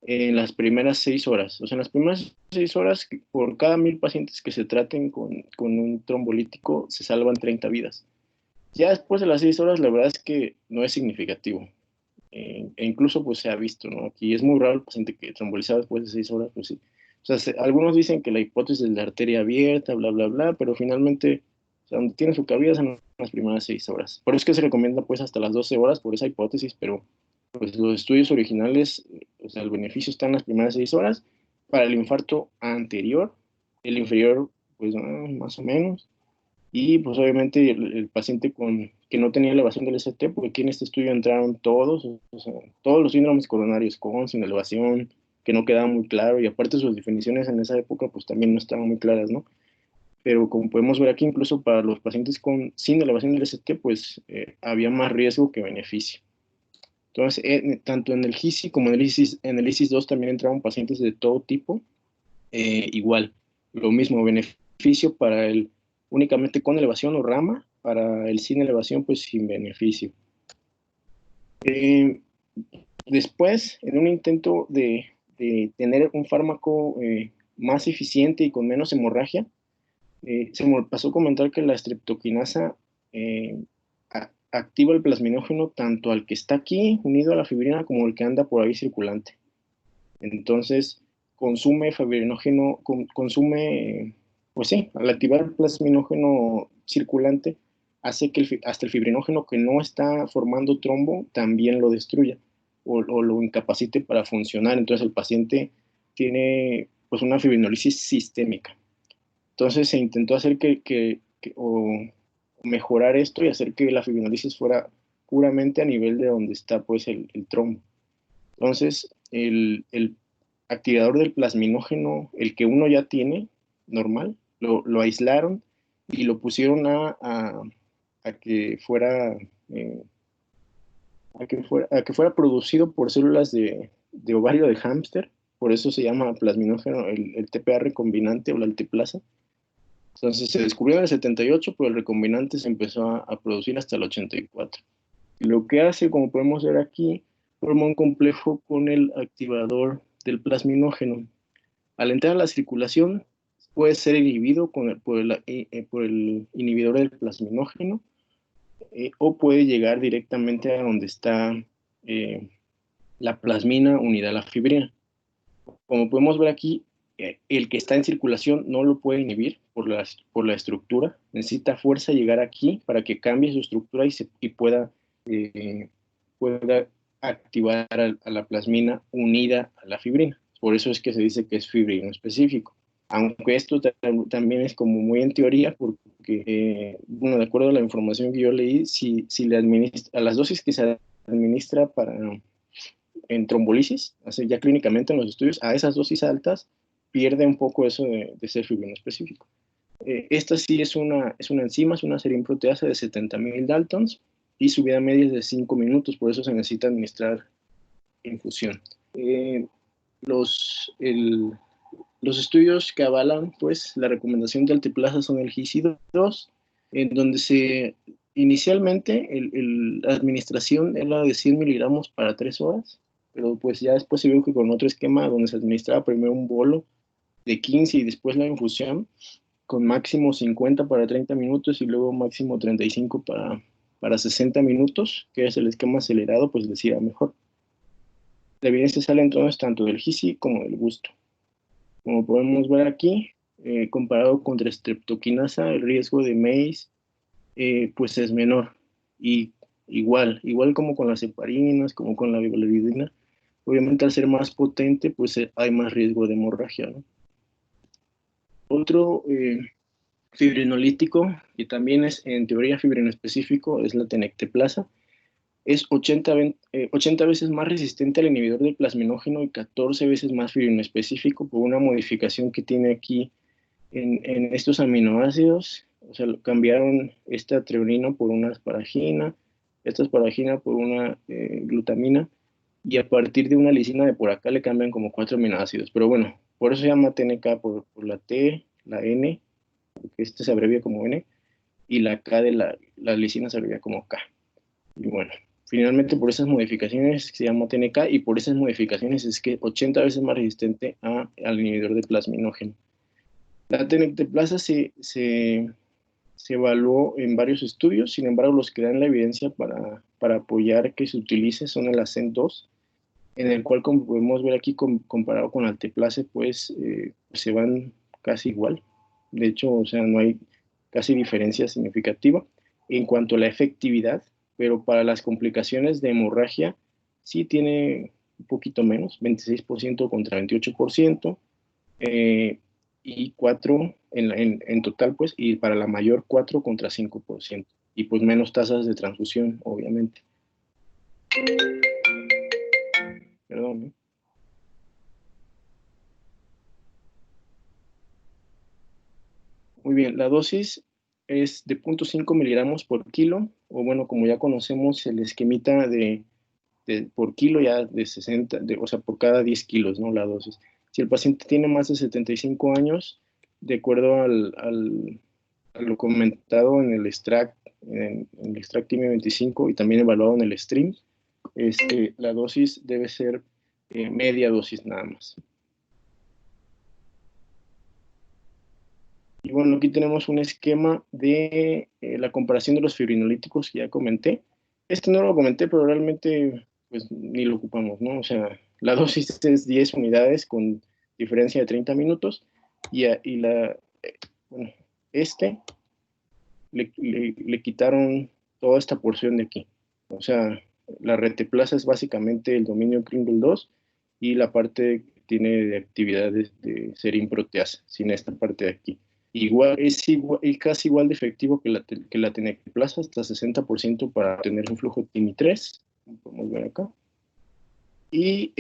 en las primeras 6 horas. O sea, en las primeras 6 horas, por cada 1000 pacientes que se traten con un trombolítico, se salvan 30 vidas. Ya después de las 6 horas, la verdad es que no es significativo. E incluso pues se ha visto, ¿no? Aquí es muy raro el paciente que trombolizaba después de 6 horas, pues sí. O sea, algunos dicen que la hipótesis de la arteria abierta, bla, bla, bla, pero finalmente, o sea, donde tiene su cabida son las primeras 6 horas. Por eso es que se recomienda pues hasta las 12 horas por esa hipótesis, pero pues los estudios originales, o sea, el beneficio está en las primeras 6 horas. Para el infarto anterior, el inferior, pues más o menos. Y pues obviamente el paciente que no tenía elevación del ST, porque aquí en este estudio entraron todos, o sea, todos los síndromes coronarios con, sin elevación, que no quedaba muy claro, y aparte sus definiciones en esa época pues también no estaban muy claras, ¿no? Pero como podemos ver aquí, incluso para los pacientes sin elevación del ST, pues había más riesgo que beneficio. Entonces, tanto en el GISI como en el ISIS-2 también entraron pacientes de todo tipo, igual, lo mismo, beneficio para el únicamente con elevación o rama, para el sin elevación, pues sin beneficio. Después, en un intento de tener un fármaco más eficiente y con menos hemorragia, se me pasó a comentar que la streptokinasa activa el plasminógeno tanto al que está aquí unido a la fibrina como al que anda por ahí circulante. Entonces, consume fibrinógeno, consume, pues sí, al activar el plasminógeno circulante, hace que hasta el fibrinógeno que no está formando trombo también lo destruya o lo incapacite para funcionar. Entonces, el paciente tiene pues una fibrinolisis sistémica. Entonces, se intentó hacer o mejorar esto y hacer que la fibrinolisis fuera puramente a nivel de donde está pues el trombo. Entonces, el activador del plasminógeno, el que uno ya tiene, normal, lo aislaron y lo pusieron a que fuera, a que fuera producido por células de ovario de hámster, por eso se llama plasminógeno el TPA recombinante o la alteplasa. Entonces se descubrió en el 78, pero el recombinante se empezó a producir hasta el 84. Lo que hace, como podemos ver aquí, forma un complejo con el activador del plasminógeno. Al entrar a la circulación, puede ser inhibido por el inhibidor del plasminógeno, o puede llegar directamente a donde está la plasmina unida a la fibrina. Como podemos ver aquí, el que está en circulación no lo puede inhibir por la estructura. Necesita fuerza llegar aquí para que cambie su estructura y pueda activar a la plasmina unida a la fibrina. Por eso es que se dice que es fibrino específico. Aunque esto también es como muy en teoría, porque, bueno, de acuerdo a la información que yo leí, si le administra, a las dosis que se administra en trombolisis, así ya clínicamente en los estudios, a esas dosis altas, pierde un poco eso de ser fibrino específico. Esta sí es una enzima, es una serinproteasa de 70.000 Daltons, y su vida media es de 5 minutos, por eso se necesita administrar infusión. Los estudios que avalan pues, la recomendación de alteplasa son el GISI-2, en donde inicialmente la administración era de 100 miligramos para 3 horas, pero pues ya después se vio que con otro esquema donde se administraba primero un bolo de 15 y después la infusión, con máximo 50 para 30 minutos y luego máximo 35 para 60 minutos, que es el esquema acelerado, pues les iba mejor. La evidencia sale entonces tanto del GISI como del gusto. Como podemos ver aquí, comparado contra streptokinasa, el riesgo de MACE pues es menor. Y igual como con las heparinas, como con la viloridina, obviamente al ser más potente, pues hay más riesgo de hemorragia, ¿no? Otro fibrinolítico, que también es en teoría fibrino específico, es la tenecteplasa. Es 80 veces más resistente al inhibidor del plasminógeno y 14 veces más fibrino específico por una modificación que tiene aquí en estos aminoácidos. O sea, cambiaron esta treonina por una asparagina, esta asparagina por una glutamina, y a partir de una lisina de por acá le cambian como 4 aminoácidos. Pero bueno, por eso se llama TNK, por la T, la N, porque este se abrevia como N, y la K de la lisina se abrevia como K. Y bueno, finalmente por esas modificaciones se llama TNK, y por esas modificaciones es que 80 veces más resistente al inhibidor de plasminógeno. La tenecteplasa se evaluó en varios estudios, sin embargo los que dan la evidencia para apoyar que se utilice son el ASCENT-2, en el cual, como podemos ver aquí, comparado con alteplase, pues se van casi igual. De hecho, o sea, no hay casi diferencia significativa en cuanto a la efectividad, pero para las complicaciones de hemorragia sí tiene un poquito menos, 26% contra 28%, y 4 en total, pues, y para la mayor 4 contra 5%, y pues menos tasas de transfusión, obviamente. Perdón, ¿eh? Muy bien, la dosis es de 0.5 miligramos por kilo, o bueno, como ya conocemos el esquemita por kilo ya de 60, o sea, por cada 10 kilos, ¿no? La dosis. Si el paciente tiene más de 75 años, de acuerdo a lo comentado en el extract, en el extract TIME 25 y también evaluado en el stream, la dosis debe ser media dosis nada más. Y bueno, aquí tenemos un esquema de la comparación de los fibrinolíticos que ya comenté. Este no lo comenté, pero realmente pues ni lo ocupamos, ¿no? O sea, la dosis es 10 unidades con diferencia de 30 minutos bueno, le quitaron toda esta porción de aquí. O sea, la reteplaza es básicamente el dominio Kringle 2 y la parte que tiene de actividades de serin-proteasa, sin esta parte de aquí. Es casi igual de efectivo que la tenecteplasa, hasta 60% para tener un flujo TIMI3, como podemos ver acá. Y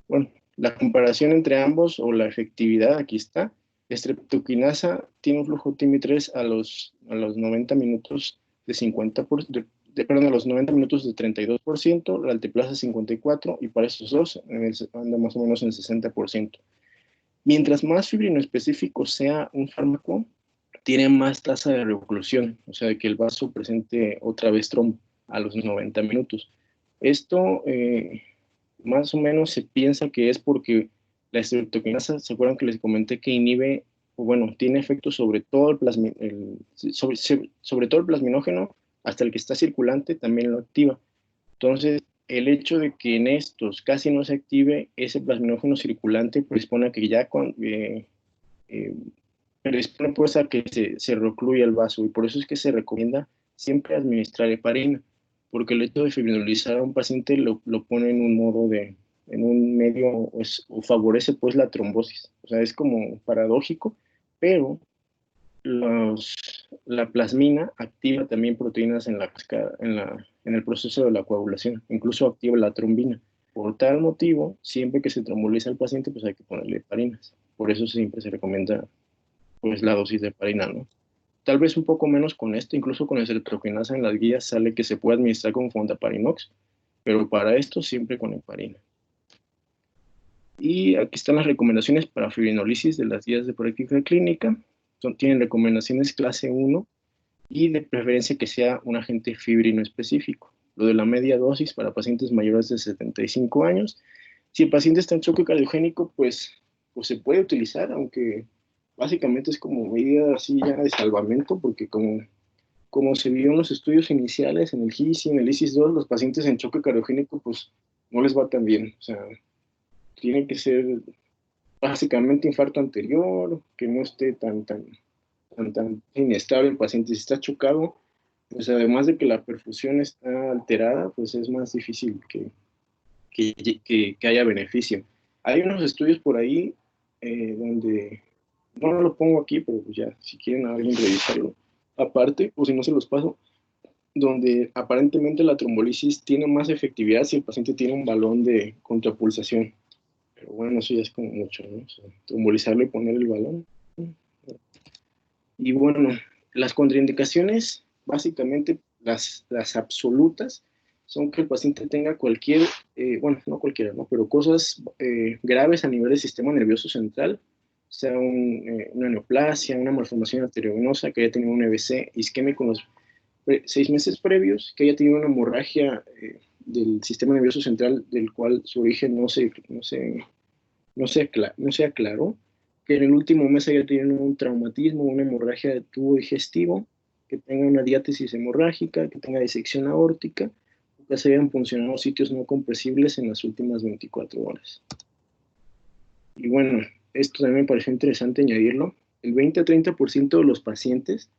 bueno, la comparación entre ambos o la efectividad, aquí está. Streptokinasa tiene un flujo TIMI3 a los 90 minutos de perdón, a los 90 minutos de 32%, la alteplasa 54%, y para estos dos anda más o menos en 60%. Mientras más fibrino específico sea un fármaco, tiene más tasa de reoclusión, o sea, que el vaso presente otra vez trombo a los 90 minutos. Esto más o menos se piensa que es porque la estreptokinasa, ¿se acuerdan que les comenté que inhibe, o bueno, tiene efecto sobre todo sobre todo el plasminógeno, hasta el que está circulante también lo activa. Entonces, el hecho de que en estos casi no se active ese plasminógeno circulante predispone a que ya predispone pues a que se recluya el vaso, y por eso es que se recomienda siempre administrar heparina, porque el hecho de fibrinolizar a un paciente lo pone en un modo en un medio, pues, o favorece pues la trombosis. O sea, es como paradójico, pero la plasmina activa también proteínas en el proceso de la coagulación, incluso activa la trombina. Por tal motivo, siempre que se tromboliza al paciente, pues hay que ponerle heparinas. Por eso siempre se recomienda pues la dosis de heparina, ¿no? Tal vez un poco menos con esto, incluso con el estreptokinasa en las guías sale que se puede administrar con fondaparinox, pero para esto siempre con heparina. Y aquí están las recomendaciones para fibrinolisis de las guías de práctica clínica. Tienen recomendaciones clase 1 y de preferencia que sea un agente fibrino específico. Lo de la media dosis para pacientes mayores de 75 años. Si el paciente está en choque cardiogénico, pues se puede utilizar, aunque básicamente es como medida así ya de salvamento, porque como se vio en los estudios iniciales, en el GIS y en el ISIS-2, los pacientes en choque cardiogénico, pues no les va tan bien. O sea, tiene que ser básicamente infarto anterior, que no esté tan inestable el paciente. Si está chocado, pues además de que la perfusión está alterada, pues es más difícil que haya beneficio. Hay unos estudios por ahí donde, no lo pongo aquí, pero pues ya, si quieren a alguien revisarlo aparte, o si no se los paso, donde aparentemente la trombolisis tiene más efectividad si el paciente tiene un balón de contrapulsación. Pero bueno, eso ya es como mucho, ¿no? O sea, trombolizarlo y poner el balón. Y bueno, las contraindicaciones, básicamente las absolutas, son que el paciente tenga cualquier, bueno, no cualquiera, ¿no? Pero cosas graves a nivel del sistema nervioso central, sea una neoplasia, una malformación arteriovenosa, que haya tenido un EBC isquémico en los 6 meses previos, que haya tenido una hemorragia del sistema nervioso central del cual su origen no se aclaró, que en el último mes haya tenido un traumatismo, una hemorragia de tubo digestivo, que tenga una diátesis hemorrágica, que tenga disección aórtica, que se hayan funcionado sitios no compresibles en las últimas 24 horas. Y bueno, esto también me pareció interesante añadirlo. El 20 a 30% de los pacientes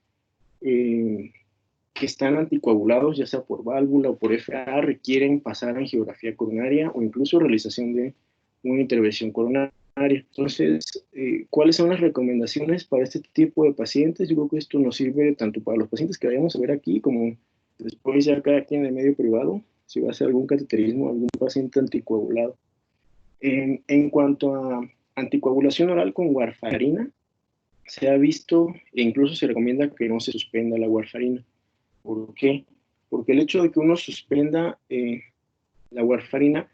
que están anticoagulados, ya sea por válvula o por FA, requieren pasar angiografía coronaria o incluso realización de una intervención coronaria. Entonces, ¿cuáles son las recomendaciones para este tipo de pacientes? Yo creo que esto nos sirve tanto para los pacientes que vayamos a ver aquí, como después ya cada quien en el medio privado, si va a hacer algún cateterismo, algún paciente anticoagulado. En cuanto a anticoagulación oral con warfarina, se ha visto e incluso se recomienda que no se suspenda la warfarina. ¿Por qué? Porque el hecho de que uno suspenda la warfarina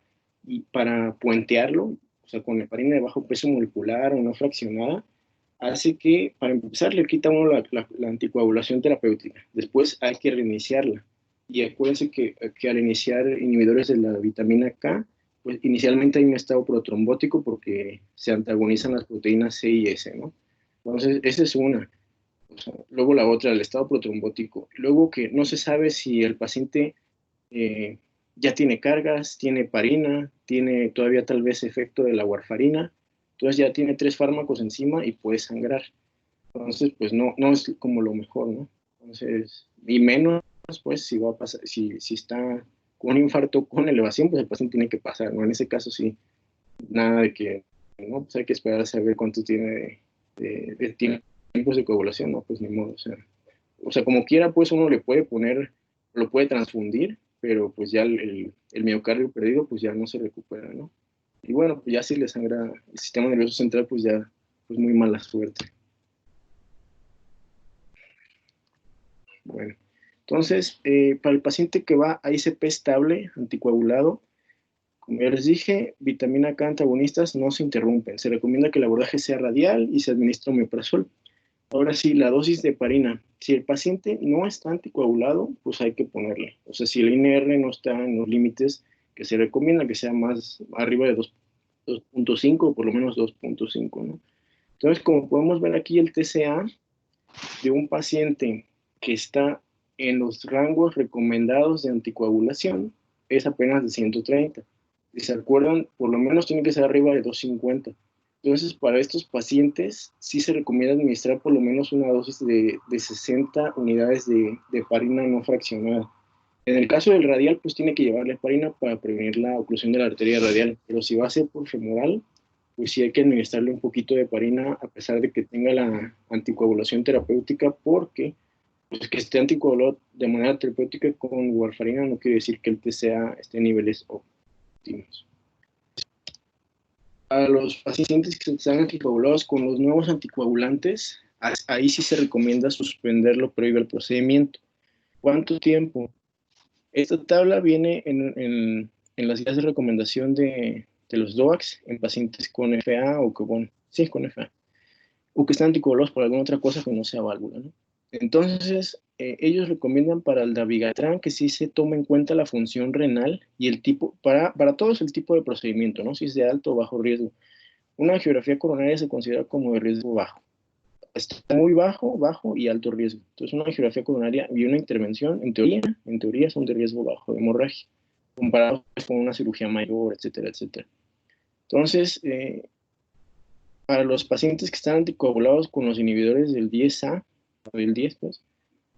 y para puentearlo, o sea, con heparina de bajo peso molecular o no fraccionada, hace que, para empezar, le quita uno la anticoagulación terapéutica. Después hay que reiniciarla. Y acuérdense que al iniciar inhibidores de la vitamina K, pues inicialmente hay un estado protrombótico porque se antagonizan las proteínas C y S, ¿no? Entonces, esa es una. O sea, luego la otra, el estado protrombótico. Luego que no se sabe si el paciente eh, ya tiene cargas, tiene heparina, tiene todavía tal vez efecto de la warfarina, entonces ya tiene 3 fármacos encima y puede sangrar. Entonces, pues no es como lo mejor, ¿no? Entonces, y menos, pues, si va a pasar, si está con un infarto con elevación, pues el paciente tiene que pasar, ¿no? En ese caso sí, nada de que, ¿no? Pues hay que esperar a saber cuánto tiene de tiempos de coagulación, ¿no? Pues ni modo, o sea, como quiera, pues uno le puede poner, lo puede transfundir, pero pues ya el miocardio perdido, pues ya no se recupera, ¿no? Y bueno, pues ya si le sangra el sistema nervioso central, pues ya, pues muy mala suerte. Bueno, Entonces, para el paciente que va a ICP estable, anticoagulado, como ya les dije, vitamina K antagonistas no se interrumpen. Se recomienda que el abordaje sea radial y se administra omeprazol. Ahora sí, la dosis de heparina. Si el paciente no está anticoagulado, pues hay que ponerle. O sea, si el INR no está en los límites que se recomienda, que sea más arriba de 2.5 o por lo menos 2.5, ¿no? Entonces, como podemos ver aquí, el TCA de un paciente que está en los rangos recomendados de anticoagulación es apenas de 130. Si se acuerdan, por lo menos tiene que ser arriba de 250. Entonces, para estos pacientes sí se recomienda administrar por lo menos una dosis de 60 unidades de heparina no fraccionada. En el caso del radial, pues tiene que llevarle heparina para prevenir la oclusión de la arteria radial, pero si va a ser por femoral, pues sí hay que administrarle un poquito de heparina a pesar de que tenga la anticoagulación terapéutica, porque pues, que esté anticoagulado de manera terapéutica con warfarina no quiere decir que el TCA esté en niveles óptimos. A los pacientes que están anticoagulados con los nuevos anticoagulantes, ahí sí se recomienda suspenderlo previo al procedimiento. ¿Cuánto tiempo? Esta tabla viene en las guías de recomendación de los DOACs en pacientes con FA o con FA, o que están anticoagulados por alguna otra cosa que no sea válvula, ¿no? Entonces, ellos recomiendan para el dabigatran que sí se tome en cuenta la función renal y el tipo, para todos el tipo de procedimiento, ¿no? Si es de alto o bajo riesgo. Una angiografía coronaria se considera como de riesgo bajo. Está muy bajo, bajo y alto riesgo. Entonces, una angiografía coronaria y una intervención, en teoría son de riesgo bajo de hemorragia, comparados con una cirugía mayor, etcétera, etcétera. Entonces, para los pacientes que están anticoagulados con los inhibidores del 10A, o del 10, pues,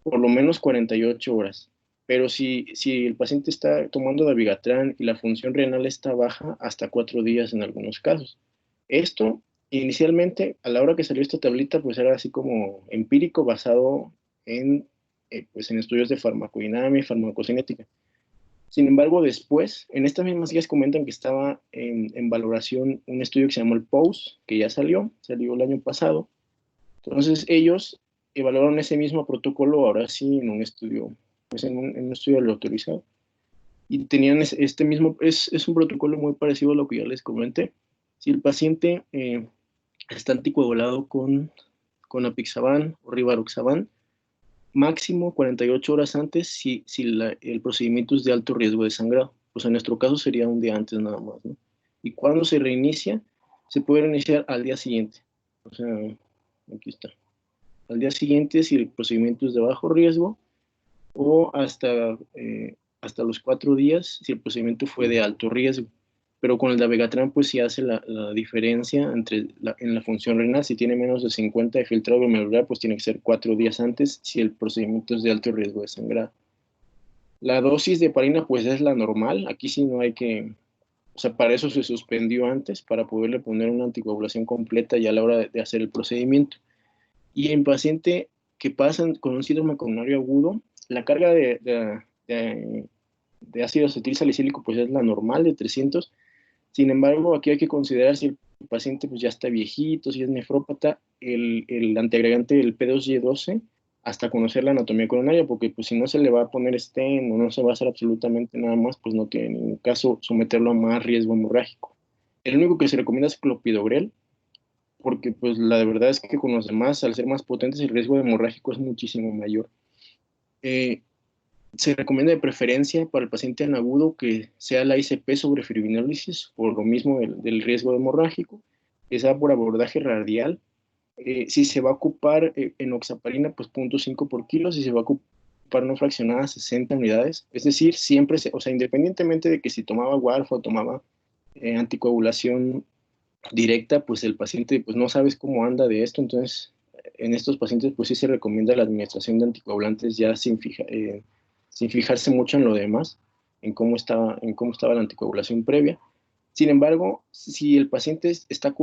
por lo menos 48 horas. Pero si el paciente está tomando dabigatran y la función renal está baja, hasta 4 días en algunos casos. Esto, inicialmente, a la hora que salió esta tablita, pues era así como empírico, basado pues en estudios de farmacodinamia y farmacocinética. Sin embargo, después, en estas mismas guías comentan que estaba en valoración un estudio que se llamó el POSE, que ya salió el año pasado. Entonces, ellos evaluaron ese mismo protocolo, ahora sí, en un estudio, pues en un estudio autorizado. Y tenían este mismo, es un protocolo muy parecido a lo que ya les comenté. Si el paciente está anticoagulado con apixaban o rivaroxaban, máximo 48 horas antes si el procedimiento es de alto riesgo de sangrado. Pues en nuestro caso sería un día antes nada más, ¿no? Y cuando se reinicia, se puede reiniciar al día siguiente. O sea, aquí está. Al día siguiente si el procedimiento es de bajo riesgo o hasta los 4 días si el procedimiento fue de alto riesgo. Pero con el dabigatran pues sí hace la diferencia en la función renal. Si tiene menos de 50 de filtrado glomerular, pues tiene que ser 4 días antes si el procedimiento es de alto riesgo de sangrado. La dosis de heparina pues es la normal. Aquí sí no hay que... O sea, para eso se suspendió antes, para poderle poner una anticoagulación completa ya a la hora de hacer el procedimiento. Y en paciente que pasan con un síndrome coronario agudo, la carga de ácido acetil salicílico pues es la normal de 300. Sin embargo, aquí hay que considerar si el paciente pues ya está viejito, si es nefrópata, el antiagregante, el P2Y12, hasta conocer la anatomía coronaria, porque pues si no se le va a poner stent o no se va a hacer absolutamente nada más, pues no tiene ningún caso someterlo a más riesgo hemorrágico. El único que se recomienda es clopidogrel, porque pues la verdad es que con los demás, al ser más potentes, el riesgo hemorrágico es muchísimo mayor. Se recomienda de preferencia para el paciente en agudo que sea la ICP sobre fibrinólisis, por lo mismo del riesgo hemorrágico, que sea por abordaje radial. Si se va a ocupar enoxaparina, pues 0.5 por kilo. Si se va a ocupar no fraccionada, 60 unidades. Es decir, siempre, o sea, independientemente de que si tomaba warfa o tomaba anticoagulación directa, pues el paciente pues no sabes cómo anda de esto. Entonces, en estos pacientes pues sí se recomienda la administración de anticoagulantes ya sin fijarse mucho en lo demás, en cómo estaba la anticoagulación previa. Sin embargo, si el paciente está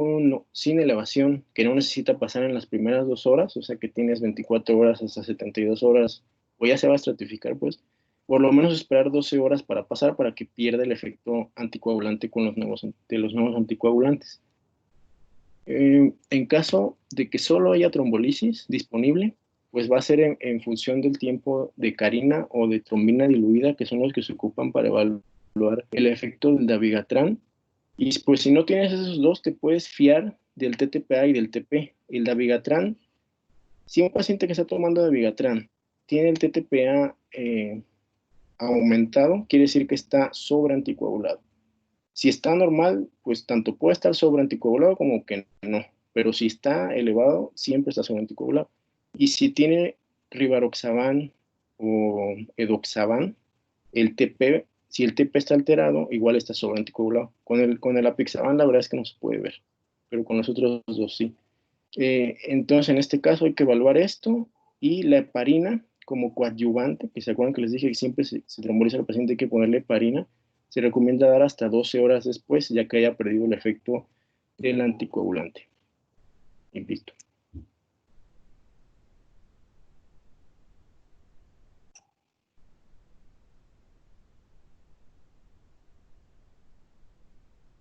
sin elevación, que no necesita pasar en las primeras 2 horas, o sea que tienes 24 horas hasta 72 horas, o ya se va a estratificar, pues, por lo menos esperar 12 horas para pasar para que pierda el efecto anticoagulante con los nuevos anticoagulantes. En caso de que solo haya trombolisis disponible, pues va a ser en función del tiempo de carina o de trombina diluida, que son los que se ocupan para evaluar el efecto del dabigatran. Y pues si no tienes esos dos, te puedes fiar del TTPA y del TP. El dabigatran, si un paciente que está tomando dabigatran tiene el TTPA aumentado, quiere decir que está sobreanticoagulado. Si está normal, pues tanto puede estar sobreanticoagulado como que no. Pero si está elevado, siempre está sobreanticoagulado. Y si tiene rivaroxaban o edoxaban, el TP, si el TP está alterado, igual está sobreanticoagulado. Con el apixaban la verdad es que no se puede ver, pero con los otros dos sí. Entonces, en este caso hay que evaluar esto y la heparina como coadyuvante, que se acuerdan que les dije que siempre se tromboliza al paciente, hay que ponerle heparina, se recomienda dar hasta 12 horas después, ya que haya perdido el efecto del anticoagulante. Y listo.